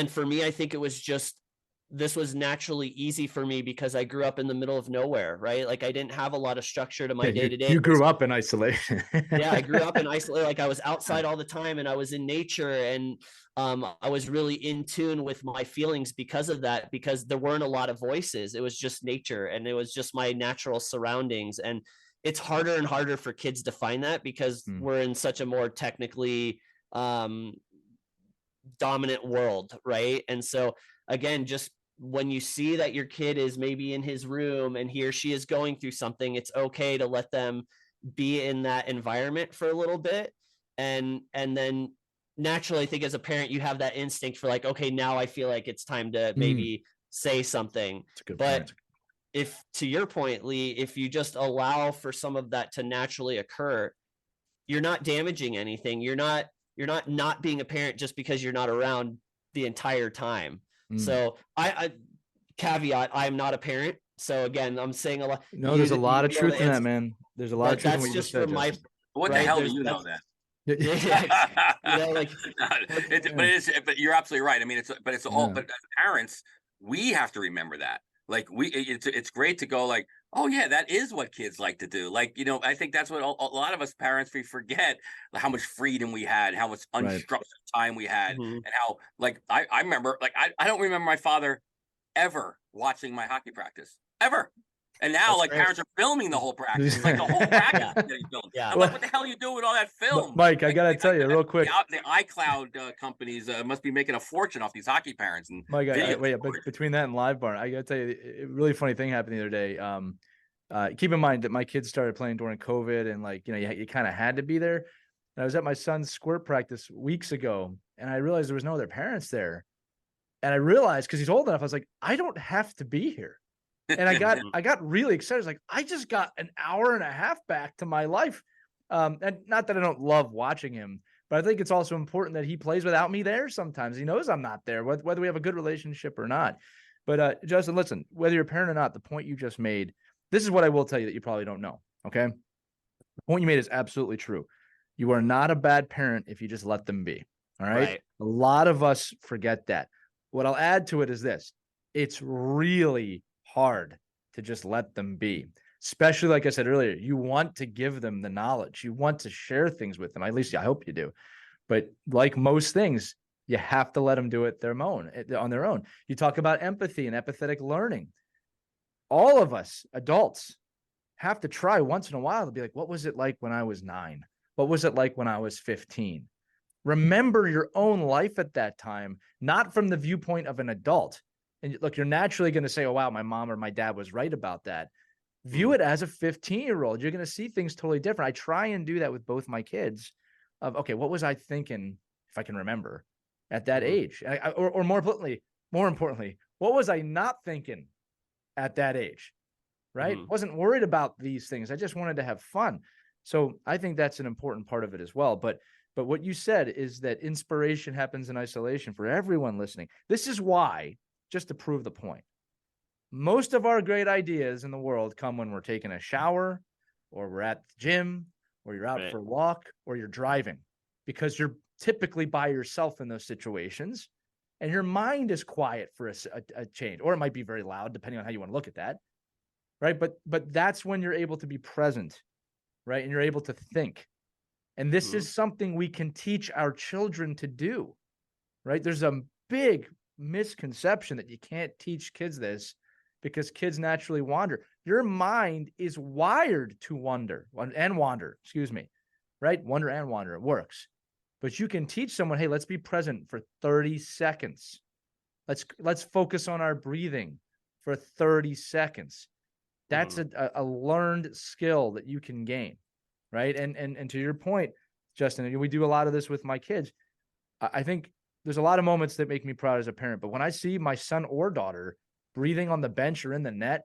for me, I think this was naturally easy for me because I grew up in the middle of nowhere, right? Like I didn't have a lot of structure to my day to day. You grew up in isolation. Yeah, I grew up in isolation. Like I was outside all the time and I was in nature, and I was really in tune with my feelings because of that, because there weren't a lot of voices. It was just nature and it was just my natural surroundings. And it's harder and harder for kids to find that because we're in such a more technically dominant world, right? And so again, just when you see that your kid is maybe in his room and he or she is going through something, it's okay to let them be in that environment for a little bit. And then naturally, I think as a parent, you have that instinct for like, okay, now I feel like it's time to maybe say something. That's a good but point. If, to your point, Lee, if you just allow for some of that to naturally occur, you're not damaging anything. You're not being a parent just because you're not around the entire time. So I caveat, I'm not a parent. So again, I'm saying a lot. No, there's a lot of truth in that, man. There's a lot of truth in what you just said. What the hell do you know that? But you're absolutely right. I mean, it's all. But as parents, we have to remember that. Like it's great to go like, oh yeah, that is what kids like to do. Like, I think that's what a lot of us parents, we forget how much freedom we had, how much unstructured time we had, and how like I remember, like I don't remember my father ever watching my hockey practice ever. And now, like, parents are filming the whole practice. Like, the whole practice is getting filmed. Yeah. I'm like, what the hell are you doing with all that film? Mike, I got to tell you real quick. The iCloud companies must be making a fortune off these hockey parents. And Mike, between that and Live Barn, I got to tell you, a really funny thing happened the other day. Keep in mind that my kids started playing during COVID, and, like, you kind of had to be there. And I was at my son's squirt practice weeks ago, and I realized there was no other parents there. And I realized, because he's old enough, I was like, I don't have to be here. And I got really excited. I was like, I just got an hour and a half back to my life. And not that I don't love watching him, but I think it's also important that he plays without me there sometimes. He knows I'm not there, whether we have a good relationship or not. But Justin, listen, whether you're a parent or not, the point you just made, this is what I will tell you that you probably don't know, okay? The point you made is absolutely true. You are not a bad parent if you just let them be, all right? A lot of us forget that. What I'll add to it is this. It's really hard to just let them be, especially, like I said earlier, you want to give them the knowledge, you want to share things with them, at least I hope you do, but like most things, you have to let them do it on their own. You talk about empathy and empathetic learning. All of us adults have to try once in a while to be like, what was it like when I was 9? What was it like when I was 15? Remember your own life at that time, not from the viewpoint of an adult. And look, you're naturally going to say, oh, wow, my mom or my dad was right about that. View it as a 15-year-old. You're going to see things totally different. I try and do that with both my kids of, okay, what was I thinking, if I can remember, at that age? Or more importantly, what was I not thinking at that age, right? Wasn't worried about these things. I just wanted to have fun. So I think that's an important part of it as well. But what you said is that inspiration happens in isolation for everyone listening. This is why, just to prove the point, most of our great ideas in the world come when we're taking a shower, or we're at the gym, or you're out for a walk, or you're driving, because you're typically by yourself in those situations and your mind is quiet for a change, or it might be very loud depending on how you want to look at that. Right. But that's when you're able to be present. Right. And you're able to think. And this is something we can teach our children to do. Right. There's a big misconception that you can't teach kids this. because kids naturally wander. Your mind is wired to wander, excuse me, right? Wonder and wander, it works. But you can teach someone, hey, let's be present for 30 seconds. Let's focus on our breathing for 30 seconds. That's a learned skill that you can gain, right? And to your point, Justin, we do a lot of this with my kids. I think there's a lot of moments that make me proud as a parent, but when I see my son or daughter breathing on the bench or in the net,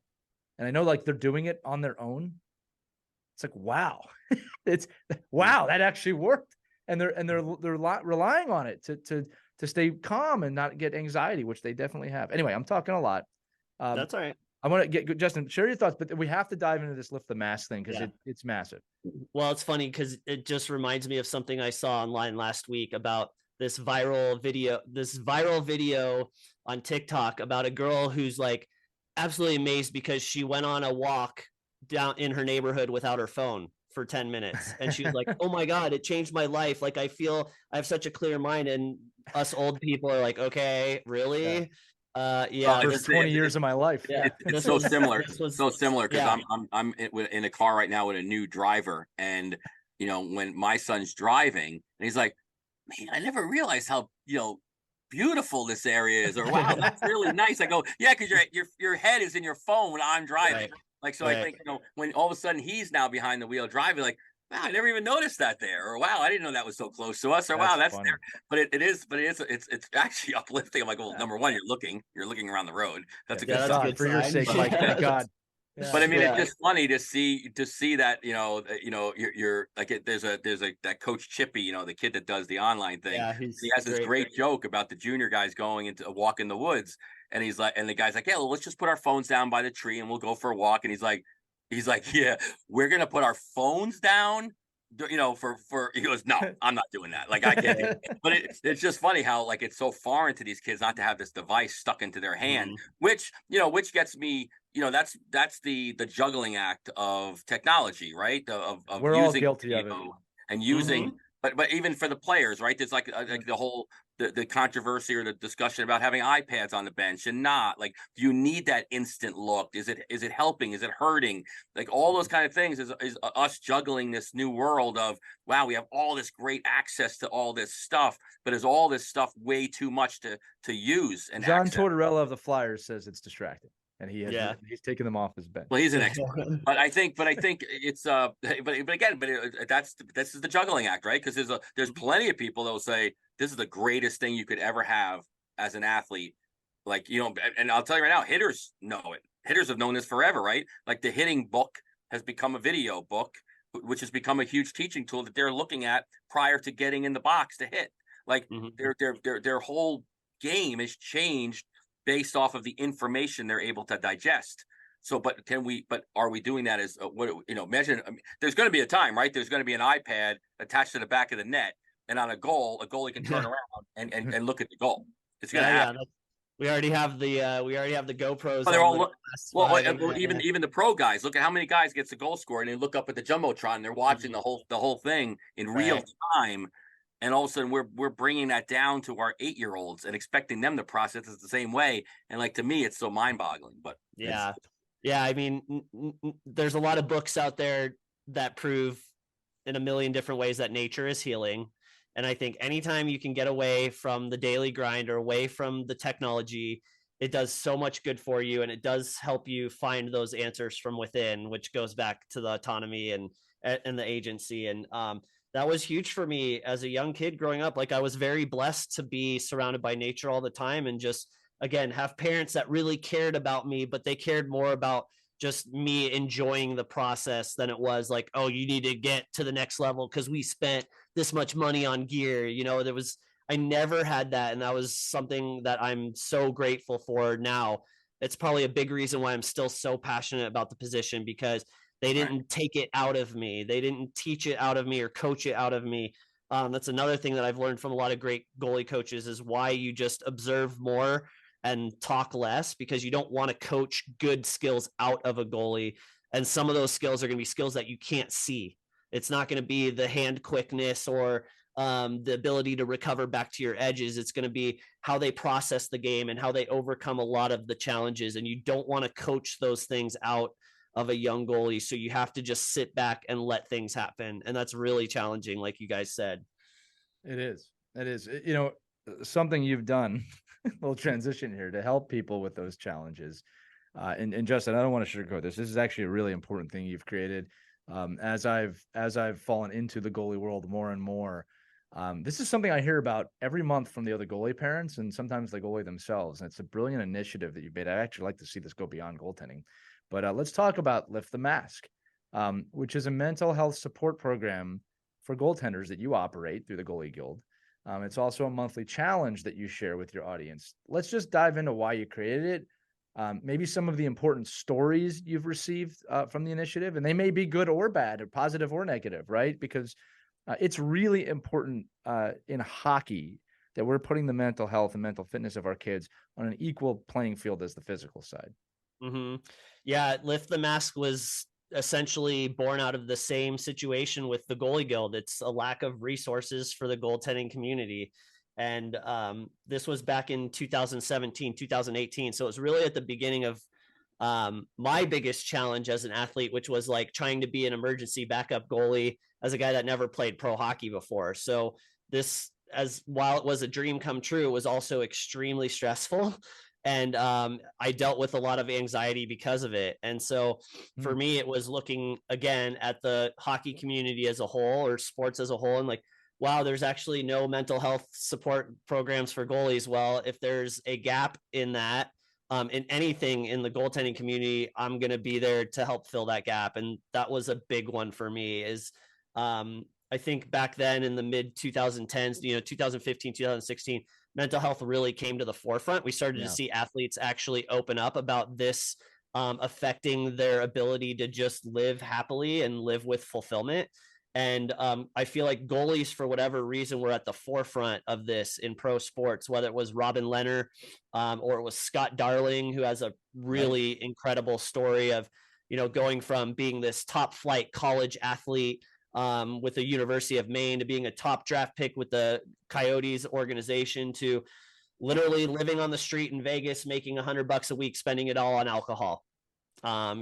and I know like they're doing it on their own, it's like, wow, wow, that actually worked. And they're relying on it to stay calm and not get anxiety, which they definitely have. Anyway, I'm talking a lot. That's all right. I want to get Justin, share your thoughts, but we have to dive into this lift the mask thing because it's massive. Well, it's funny because it just reminds me of something I saw online last week about this viral video on TikTok about a girl who's like absolutely amazed because she went on a walk down in her neighborhood without her phone for 10 minutes. And she was like, oh my God, it changed my life. Like, I feel I have such a clear mind. And us old people are like, okay, really? First 20 years of my life. It's so similar. So similar because I'm in a car right now with a new driver, and when my son's driving, and he's like, "Man, I never realized how beautiful this area is," or "Wow, that's really nice." I go, "Yeah, because your head is in your phone when I'm driving." Right. Like, so I think when all of a sudden he's now behind the wheel driving, like, wow, I never even noticed that there, or wow, I didn't know that was so close to us, or wow, that's there. But it's actually uplifting. I'm like, well, number one, you're looking around the road. That's a good sign for your sake, Mike. Thank God. Yeah. But I mean, it's just funny to see that you're like there's that Coach Chippy, the kid that does the online thing. Yeah, he has this great joke about the junior guys going into a walk in the woods, and he's like, and the guy's like, yeah, well, let's just put our phones down by the tree and we'll go for a walk. And he's like, yeah, we're gonna put our phones down, for he goes, no, I'm not doing that. Like, I can't. But it's just funny how like it's so foreign to these kids not to have this device stuck into their hand, which gets me. That's the juggling act of technology, right? Of we're using all guilty of it and using, but even for the players, right? There's like the whole the controversy or the discussion about having iPads on the bench and not. Like, do you need that instant look? Is it helping? Is it hurting? Like, all those kind of things is us juggling this new world of, wow, we have all this great access to all this stuff, but is all this stuff way too much to use? And John Tortorella of the Flyers says it's distracting. And he's taking them off his bench. Well, he's an expert, but I think it's but again, this is the juggling act, right? Because there's plenty of people that will say this is the greatest thing you could ever have as an athlete. Like, and I'll tell you right now, hitters know it. Hitters have known this forever, right? Like, the hitting book has become a video book, which has become a huge teaching tool that they're looking at prior to getting in the box to hit. Like, their whole game has changed based off of the information they're able to digest. So, but are we doing that as imagine, there's going to be a time, right? There's going to be an iPad attached to the back of the net, and on a goalie can turn around and look at the goal. It's going to happen. We already have the GoPros. They're all even the pro guys. Look at how many guys gets a goal score, and they look up at the jumbotron and they're watching the whole thing in real time. And all of a sudden, we're bringing that down to our 8-year-olds and expecting them to process it the same way. And like, to me, it's so mind-boggling. But yeah. I mean, there's a lot of books out there that prove in a million different ways that nature is healing. And I think anytime you can get away from the daily grind or away from the technology, it does so much good for you, and it does help you find those answers from within, which goes back to the autonomy and the agency. And that was huge for me as a young kid growing up. Like, I was very blessed to be surrounded by nature all the time, and just, again, have parents that really cared about me, but they cared more about just me enjoying the process than it was like, oh, you need to get to the next level because we spent this much money on gear. I never had that. And that was something that I'm so grateful for now. It's probably a big reason why I'm still so passionate about the position, because they didn't take it out of me. They didn't teach it out of me or coach it out of me. That's another thing that I've learned from a lot of great goalie coaches, is why you just observe more and talk less, because you don't want to coach good skills out of a goalie. And some of those skills are going to be skills that you can't see. It's not going to be the hand quickness or the ability to recover back to your edges. It's going to be how they process the game and how they overcome a lot of the challenges. And you don't want to coach those things out of a young goalie. So you have to just sit back and let things happen. And that's really challenging, like you guys said. It is. It is. You know, something you've done, a little transition here, to help people with those challenges. And Justin, I don't want to sugarcoat this. This is actually a really important thing you've created. As I've fallen into the goalie world more and more, this is something I hear about every month from the other goalie parents and sometimes the goalie themselves. And it's a brilliant initiative that you've made. I actually like to see this go beyond goaltending. But let's talk about Lift the Mask, which is a mental health support program for goaltenders that you operate through the Goalie Guild. It's also a monthly challenge that you share with your audience. Let's just dive into why you created it. Maybe some of the important stories you've received from the initiative, and they may be good or bad, or positive or negative, right? Because it's really important in hockey that we're putting the mental health and mental fitness of our kids on an equal playing field as the physical side. Mm-hmm. Yeah, Lift the Mask was essentially born out of the same situation with the Goalie Guild. It's a lack of resources for the goaltending community. And this was back in 2017, 2018. So it was really at the beginning of my biggest challenge as an athlete, which was like trying to be an emergency backup goalie as a guy that never played pro hockey before. So this, as while it was a dream come true, it was also extremely stressful. And I dealt with a lot of anxiety because of it. And so for me, it was looking again at the hockey community as a whole, or sports as a whole, and like, wow, there's actually no mental health support programs for goalies. Well, if there's a gap in that, in anything in the goaltending community, I'm going to be there to help fill that gap. And that was a big one for me. Is I think back then in the mid 2010s, 2015, 2016, mental health really came to the forefront. We started to see athletes actually open up about this affecting their ability to just live happily and live with fulfillment. And I feel like goalies, for whatever reason, were at the forefront of this in pro sports, whether it was Robin Lehner or it was Scott Darling, who has a really incredible story of, going from being this top flight college athlete with the University of Maine to being a top draft pick with the Coyotes organization to literally living on the street in Vegas, making $100 a week, spending it all on alcohol.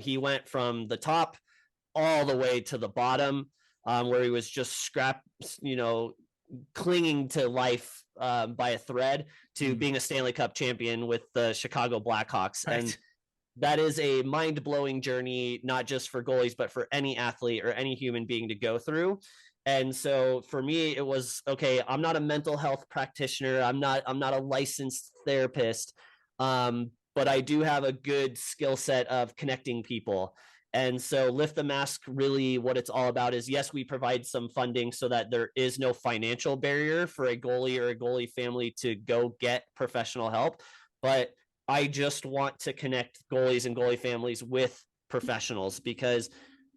He went from the top all the way to the bottom, where he was just clinging to life by a thread, to being a Stanley Cup champion with the Chicago Blackhawks. Right. And that is a mind-blowing journey, not just for goalies, but for any athlete or any human being to go through. And so for me, it was, okay, I'm not a mental health practitioner. I'm not a licensed therapist. But I do have a good skill set of connecting people. And so Lift the Mask, really what it's all about is, yes, we provide some funding so that there is no financial barrier for a goalie or a goalie family to go get professional help. But I just want to connect goalies and goalie families with professionals, because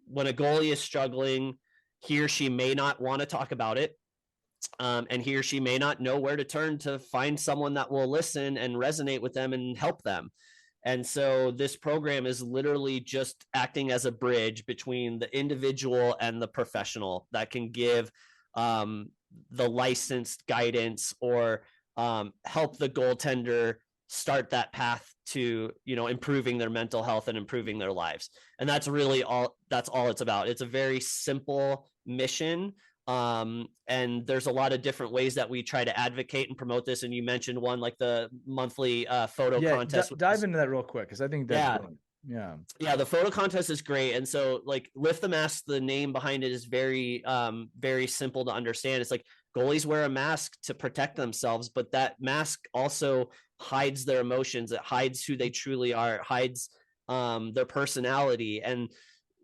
when a goalie is struggling, he or she may not want to talk about it. And he or she may not know where to turn to find someone that will listen and resonate with them and help them. And so this program is literally just acting as a bridge between the individual and the professional that can give the licensed guidance or help the goaltender start that path to, improving their mental health and improving their lives. And that's really all it's about. It's a very simple mission. And there's a lot of different ways that we try to advocate and promote this. And you mentioned one, like the monthly photo contest. Dive into that real quick, because I think that's brilliant. Yeah, the photo contest is great. And so like Lift the Mask, the name behind it is very, very simple to understand. It's like goalies wear a mask to protect themselves, but that mask also hides their emotions. It hides who they truly are. It hides their personality. And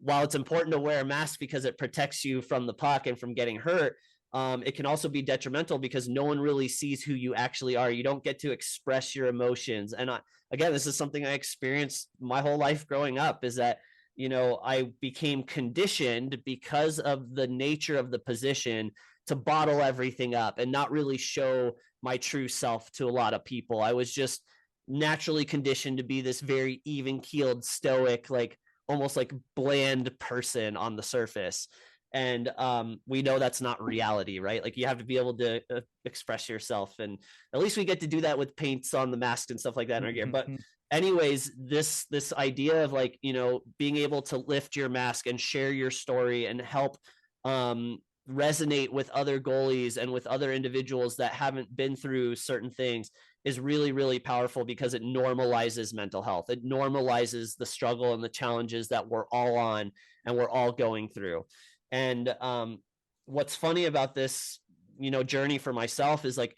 while it's important to wear a mask because it protects you from the puck and from getting hurt, it can also be detrimental because no one really sees who you actually are. You don't get to express your emotions. And again, this is something I experienced my whole life growing up, is that, I became conditioned because of the nature of the position to bottle everything up and not really show my true self to a lot of people. I was just naturally conditioned to be this very even-keeled, stoic, like almost like bland person on the surface. And we know that's not reality, right? Like you have to be able to express yourself, and at least we get to do that with paints on the mask and stuff like that in our gear. But anyways, this idea of like, you know, being able to lift your mask and share your story and help resonate with other goalies and with other individuals that haven't been through certain things is really, really powerful, because it normalizes mental health. It normalizes the struggle and the challenges that we're all on and we're all going through. And what's funny about this, you know, journey for myself is like,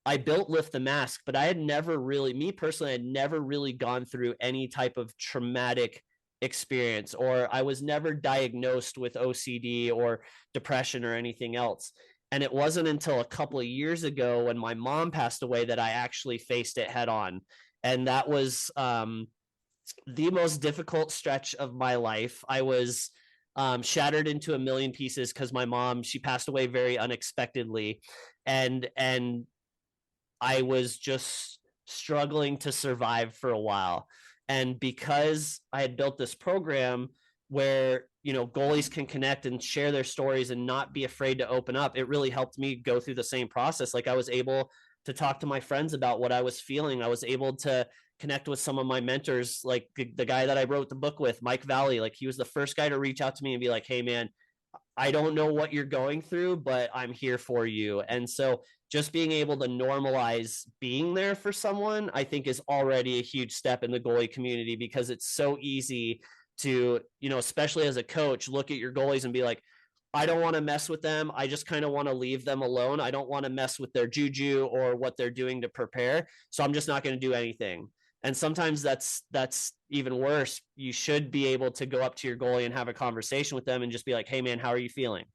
I built Lift the Mask, but I had never really, me personally, I had never really gone through any type of traumatic experience, or I was never diagnosed with OCD or depression or anything else. And it wasn't until a couple of years ago when my mom passed away that I actually faced it head on. And that was the most difficult stretch of my life. I was shattered into a million pieces because my mom, she passed away very unexpectedly. And I was just struggling to survive for a while. And because I had built this program where, you know, goalies can connect and share their stories and not be afraid to open up, it really helped me go through the same process. Like I was able to talk to my friends about what I was feeling. I was able to connect with some of my mentors, like the guy that I wrote the book with, Mike Valley. Like he was the first guy to reach out to me and be like, hey man, I don't know what you're going through, but I'm here for you. And so just being able to normalize being there for someone, I think is already a huge step in the goalie community, because it's so easy to, you know, especially as a coach, look at your goalies and be like, I don't want to mess with them. I just kind of want to leave them alone. I don't want to mess with their juju or what they're doing to prepare. So I'm just not going to do anything. And sometimes that's even worse. You should be able to go up to your goalie and have a conversation with them and just be like, hey man, how are you feeling?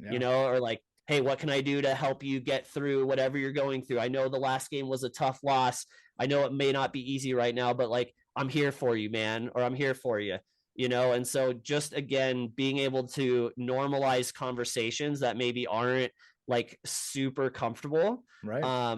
Yeah. You know, or like, hey, what can I do to help you get through whatever you're going through? I know the last game was a tough loss. I know it may not be easy right now, but like, I'm here for you, man, or I'm here for you, you know? And so just, again, being able to normalize conversations that maybe aren't like super comfortable, right,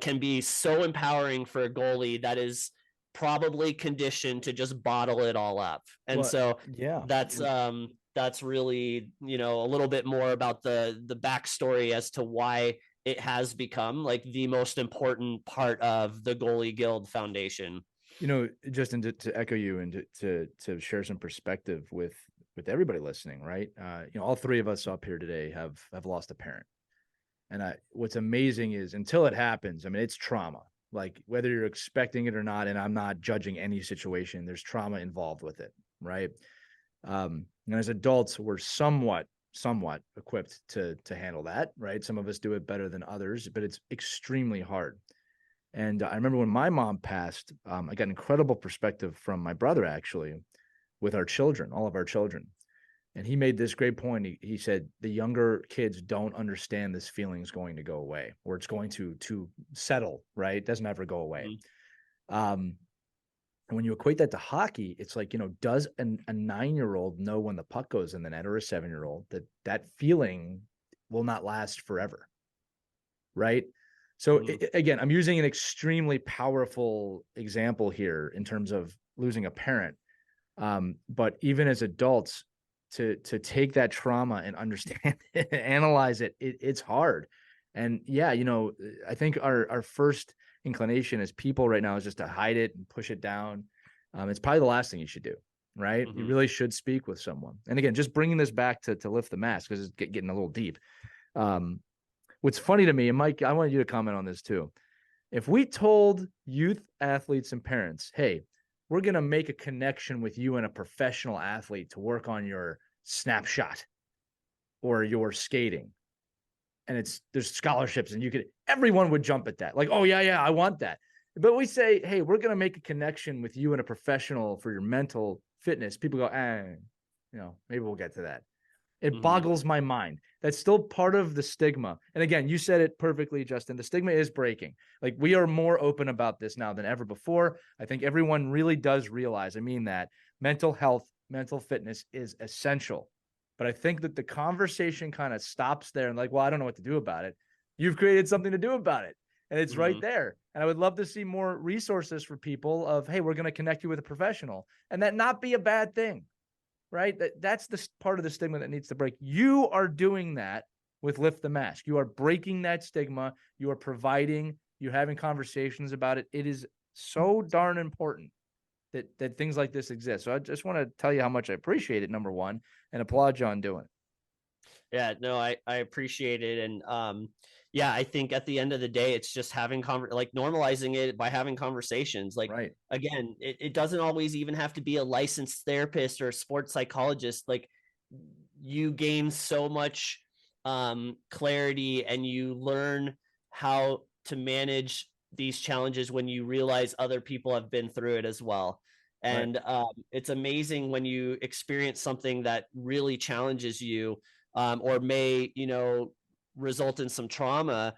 can be so empowering for a goalie that is probably conditioned to just bottle it all up. And so yeah, that's really, you know, a little bit more about the backstory as to why it has become like the most important part of the Goalie Guild Foundation. You know, Justin, to echo you and to share some perspective with everybody listening, right? You know, all three of us up here today have lost a parent. And what's amazing is until it happens, I mean, it's trauma, like whether you're expecting it or not. And I'm not judging any situation. There's trauma involved with it. Right. And as adults, we're somewhat equipped to handle that. Right. Some of us do it better than others, but it's extremely hard. And I remember when my mom passed, I got incredible perspective from my brother, actually, with our children, all of our children. And he made this great point. He said, the younger kids don't understand this feeling is going to go away, or it's going to settle, right? It doesn't ever go away. Mm-hmm. And when you equate that to hockey, it's like, you know, does a 9-year-old know when the puck goes in the net, or a 7-year-old, that feeling will not last forever, right? So again, I'm using an extremely powerful example here in terms of losing a parent. But even as adults, to take that trauma and understand it, analyze it, it's hard. And yeah, you know, I think our first inclination as people right now is just to hide it and push it down. It's probably the last thing you should do, right? Mm-hmm. You really should speak with someone. And again, just bringing this back to Lift the Mask, because it's getting a little deep. What's funny to me, and Mike, I wanted you to comment on this too. If we told youth athletes and parents, hey, we're going to make a connection with you and a professional athlete to work on your snapshot or your skating, and there's scholarships, and everyone would jump at that. Like, oh yeah, I want that. But we say, hey, we're going to make a connection with you and a professional for your mental fitness. People go, you know, maybe we'll get to that. It boggles my mind. That's still part of the stigma. And again, you said it perfectly, Justin. The stigma is breaking. Like, we are more open about this now than ever before. I think everyone really does realize, I mean, that mental health, mental fitness is essential. But I think that the conversation kind of stops there and like, well, I don't know what to do about it. You've created something to do about it. And it's right there. And I would love to see more resources for people of, hey, we're going to connect you with a professional, and that not be a bad thing. right? That's the part of the stigma that needs to break. You are doing that with Lift the Mask. You are breaking that stigma. You are providing, you're having conversations about it. It is so darn important that things like this exist. So I just want to tell you how much I appreciate it, number one, and applaud you on doing it. Yeah, no, I appreciate it. And yeah, I think at the end of the day, it's just having like normalizing it by having conversations. Like, right. Again, it doesn't always even have to be a licensed therapist or a sports psychologist. Like, you gain so much clarity, and you learn how to manage these challenges when you realize other people have been through it as well. And it's amazing when you experience something that really challenges you, or may, result in some trauma.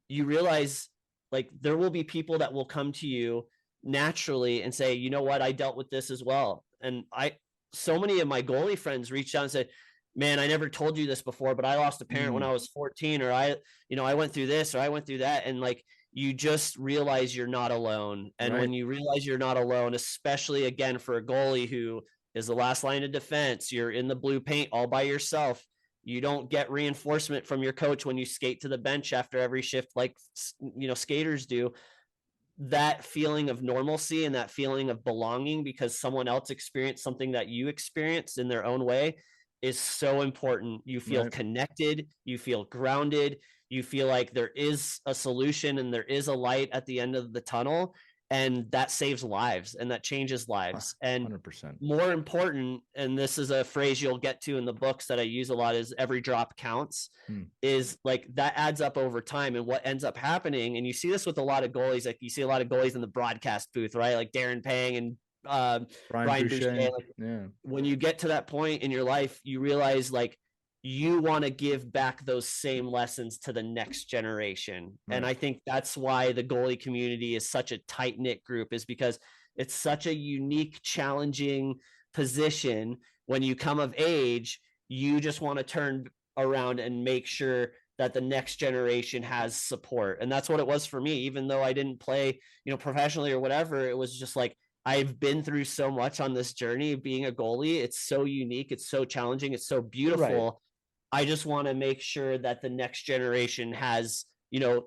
You realize, like, there will be people that will come to you naturally and say, you know what, I dealt with this as well. And so many of my goalie friends reached out and said, man, I never told you this before, but I lost a parent when I was 14, or I went through this, or I went through that. And like, you just realize you're not alone. And when you realize you're not alone, especially again for a goalie who is the last line of defense, you're in the blue paint all by yourself. You don't get reinforcement from your coach when you skate to the bench after every shift, like, skaters do. That feeling of normalcy and that feeling of belonging because someone else experienced something that you experienced in their own way is so important. You feel connected, you feel grounded, you feel like there is a solution and there is a light at the end of the tunnel, and that saves lives and that changes lives. And 100%. more important, and this is a phrase you'll get to in the books that I use a lot, is every drop counts. Is like, that adds up over time. And what ends up happening, and you see this with a lot of goalies, like you see a lot of goalies in the broadcast booth, right? Like Darren Pang and Brian Boucher. Like, when you get to that point in your life, you realize, like, you want to give back those same lessons to the next generation. And I think that's why the goalie community is such a tight-knit group, is because it's such a unique, challenging position. When you come of age, you just want to turn around and make sure that the next generation has support. And that's what it was for me. Even though I didn't play, professionally or whatever, it was just like, I've been through so much on this journey of being a goalie. It's so unique. It's so challenging. It's so beautiful. I just want to make sure that the next generation has,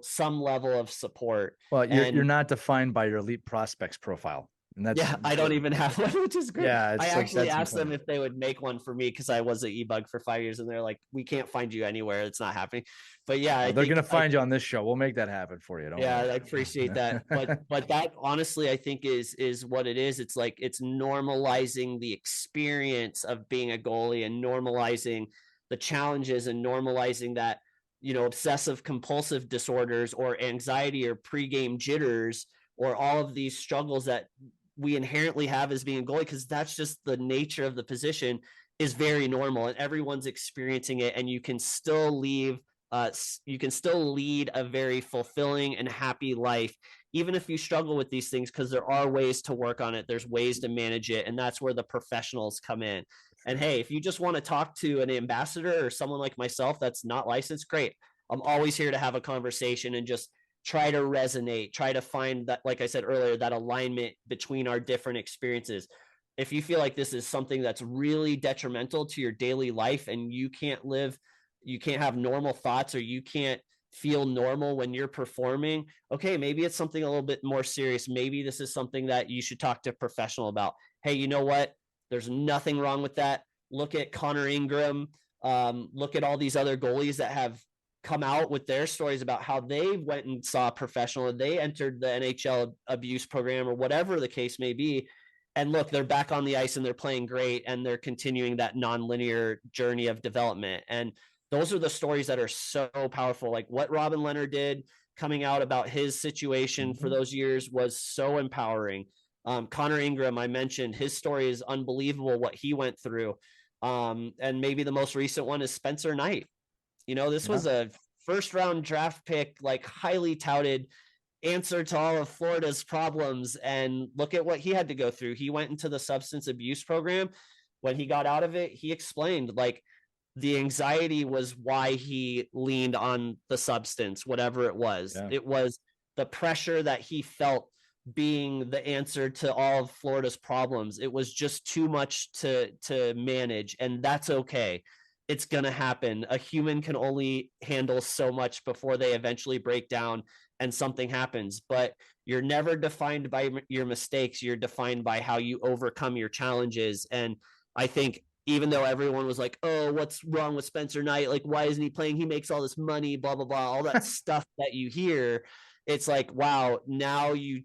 some level of support. Well, you're not defined by your elite prospects profile. And that's, I don't even have one, which is great. Yeah, I actually asked them if they would make one for me, because I was an e-bug for 5 years, and they're like, we can't find you anywhere. It's not happening. But yeah, they're going to find you on this show. We'll make that happen for you. Don't worry. I appreciate that. But that honestly, I think is what it is. It's like, it's normalizing the experience of being a goalie, and normalizing the challenges, and normalizing that, obsessive compulsive disorders or anxiety or pregame jitters or all of these struggles that we inherently have as being a goalie, because that's just the nature of the position, is very normal, and everyone's experiencing it. And you can still lead a very fulfilling and happy life, even if you struggle with these things, because there are ways to work on it. There's ways to manage it. And that's where the professionals come in. And hey, if you just want to talk to an ambassador or someone like myself that's not licensed, great. I'm always here to have a conversation and just try to resonate, try to find that, like I said earlier, that alignment between our different experiences. If you feel like this is something that's really detrimental to your daily life, and you can't have normal thoughts, or you can't feel normal when you're performing, okay, maybe it's something a little bit more serious. Maybe this is something that you should talk to a professional about. Hey, you know what? There's nothing wrong with that. Look at Connor Ingram. Look at all these other goalies that have come out with their stories about how they went and saw a professional, and they entered the NHL abuse program, or whatever the case may be. And look, they're back on the ice and they're playing great, and they're continuing that nonlinear journey of development. And those are the stories that are so powerful. Like what Robin Leonard did coming out about his situation for those years was so empowering. Connor Ingram, I mentioned, his story is unbelievable, what he went through. And maybe the most recent one is Spencer Knight. This was a first round draft pick, like highly touted answer to all of Florida's problems. And look at what he had to go through. He went into the substance abuse program. When he got out of it, he explained, like, the anxiety was why he leaned on the substance, whatever it was. It was the pressure that he felt being the answer to all of Florida's problems. It was just too much to manage, and that's okay. It's going to happen. A human can only handle so much before they eventually break down and something happens. But you're never defined by your mistakes. You're defined by how you overcome your challenges. And I think even though everyone was like, oh, what's wrong with Spencer Knight? Like, why isn't he playing? He makes all this money, blah, blah, blah, all that stuff that you hear. It's like, wow, now you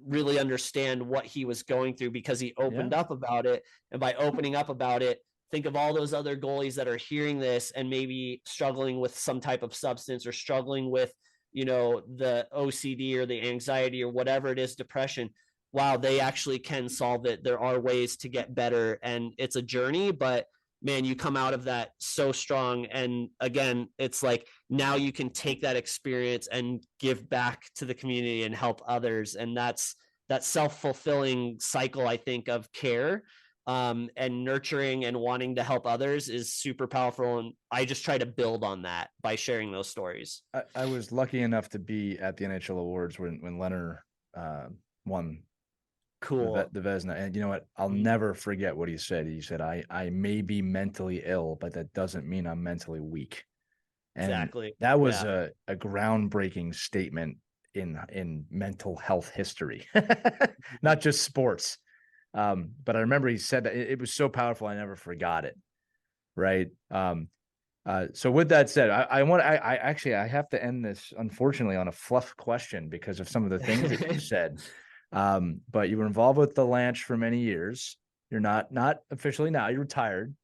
really understand what he was going through because he opened up about it. And by opening up about it, think of all those other goalies that are hearing this and maybe struggling with some type of substance or struggling with, you know, the OCD or the anxiety or whatever it is, depression. Wow, they actually can solve it. There are ways to get better, and it's a journey, but man, you come out of that so strong. And again, it's like now you can take that experience and give back to the community and help others. And that's that self-fulfilling cycle, I think, of care and nurturing and wanting to help others is super powerful. And I just try to build on that by sharing those stories. I was lucky enough to be at the NHL Awards when Leonard won the Vezina. And you know what? I'll never forget what he said. He said, I may be mentally ill, but that doesn't mean I'm mentally weak. And exactly. That was a groundbreaking statement in mental health history, not just sports. But I remember he said that it was so powerful. I never forgot it. Right. So with that said, I actually have to end this, unfortunately, on a fluff question because of some of the things that you said. But you were involved with the Avalanche for many years. You're not officially now, you're retired,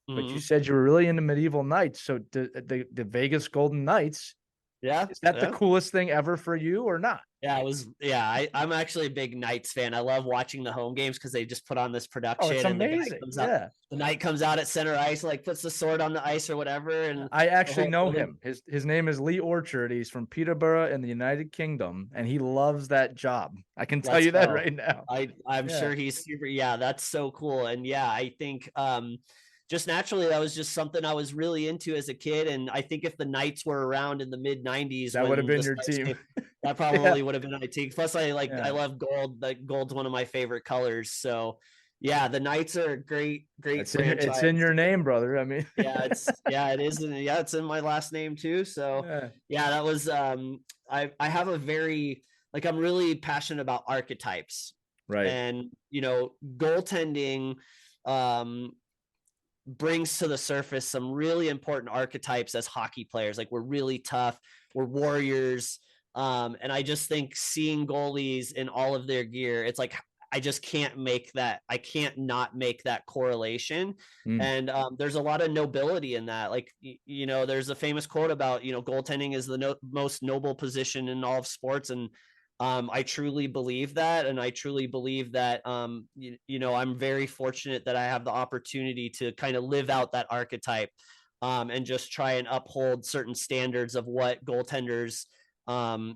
but you said you were really into medieval knights. So the Vegas Golden Knights, is that the coolest thing ever for you or not? Yeah, it was. Yeah, I'm actually a big Knights fan. I love watching the home games because they just put on this production. Oh, it's amazing. The Knight comes out at center ice, like puts the sword on the ice or whatever. And I actually know him. His name is Lee Orchard. He's from Peterborough in the United Kingdom, and he loves that job. I can tell you that right now. I'm sure he's super. Yeah, that's so cool. And yeah, I think just naturally, that was just something I was really into as a kid. And I think if the Knights were around in the mid 90s, that would have been your team. That probably would have been my team. Plus, I love gold. Like gold's one of my favorite colors. So yeah, the Knights are a great franchise. It's in your name, brother. I mean, it is. It's in my last name too. So yeah, that was I have a very I'm really passionate about archetypes. Right. And goaltending brings to the surface some really important archetypes as hockey players. Like we're really tough, we're warriors. And I just think seeing goalies in all of their gear, it's like I just can't make that. I can't not make that correlation. And there's a lot of nobility in that. Like, there's a famous quote about, goaltending is the most noble position in all of sports. And I truly believe that. And I truly believe that, I'm very fortunate that I have the opportunity to kind of live out that archetype and just try and uphold certain standards of what goaltenders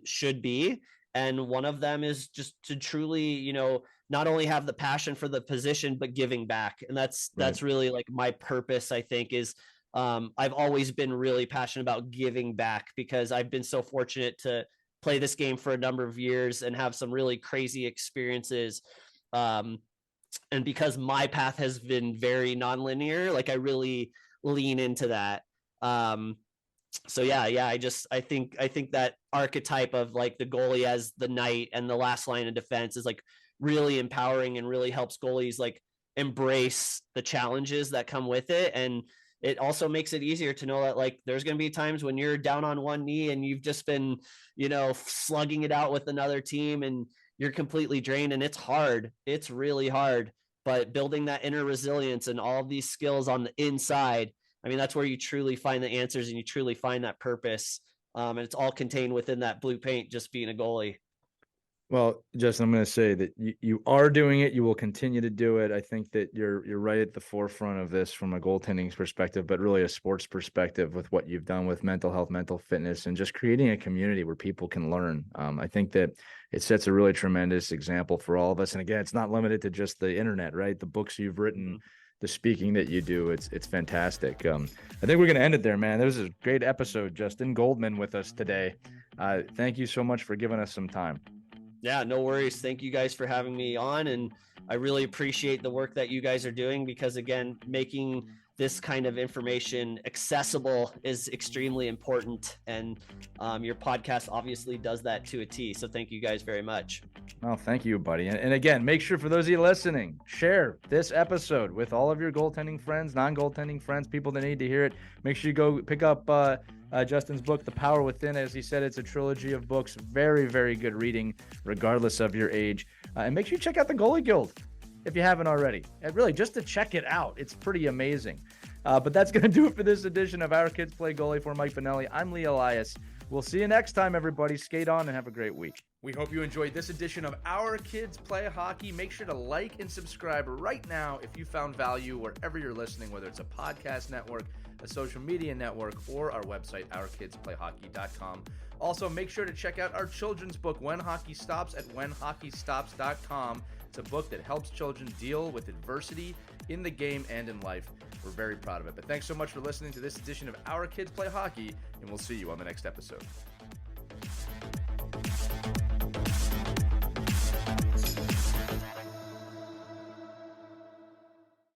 should be. And one of them is just to truly, not only have the passion for the position, but giving back. And that's really like my purpose, I think, is I've always been really passionate about giving back because I've been so fortunate to play this game for a number of years and have some really crazy experiences. And because my path has been very nonlinear, like I really lean into that. So I think that archetype of like the goalie as the knight and the last line of defense is like really empowering and really helps goalies like embrace the challenges that come with it. And it also makes it easier to know that like there's going to be times when you're down on one knee and you've just been, slugging it out with another team and you're completely drained, and it's hard. It's really hard, but building that inner resilience and all of these skills on the inside, I mean, that's where you truly find the answers and you truly find that purpose. And it's all contained within that blue paint, just being a goalie. Well, Justin, I'm going to say that you are doing it. You will continue to do it. I think that you're right at the forefront of this from a goaltending perspective, but really a sports perspective with what you've done with mental health, mental fitness, and just creating a community where people can learn. I think that it sets a really tremendous example for all of us. And again, it's not limited to just the internet, right? The books you've written, the speaking that you do, it's fantastic. I think we're going to end it there, man. This is a great episode. Justin Goldman with us today. Thank you so much for giving us some time. Yeah, no worries. Thank you guys for having me on. And I really appreciate the work that you guys are doing, because again, making this kind of information accessible is extremely important. And your podcast obviously does that to a T. So thank you guys very much. Oh, thank you, buddy. And again, make sure, for those of you listening, share this episode with all of your goaltending friends, non-goaltending friends, people that need to hear it. Make sure you go pick up Justin's book, The Power Within. As he said, it's a trilogy of books. Very, very good reading, regardless of your age. And make sure you check out the Goalie Guild if you haven't already. And really, just to check it out. It's pretty amazing. But that's going to do it for this edition of Our Kids Play Goalie. For Mike Finelli, I'm Lee Elias. We'll see you next time, everybody. Skate on and have a great week. We hope you enjoyed this edition of Our Kids Play Hockey. Make sure to like and subscribe right now if you found value wherever you're listening, whether it's a podcast network, a social media network, or our website, ourkidsplayhockey.com. Also, make sure to check out our children's book, When Hockey Stops, at whenhockeystops.com. It's a book that helps children deal with adversity in the game and in life. We're very proud of it. But thanks so much for listening to this edition of Our Kids Play Hockey, and we'll see you on the next episode.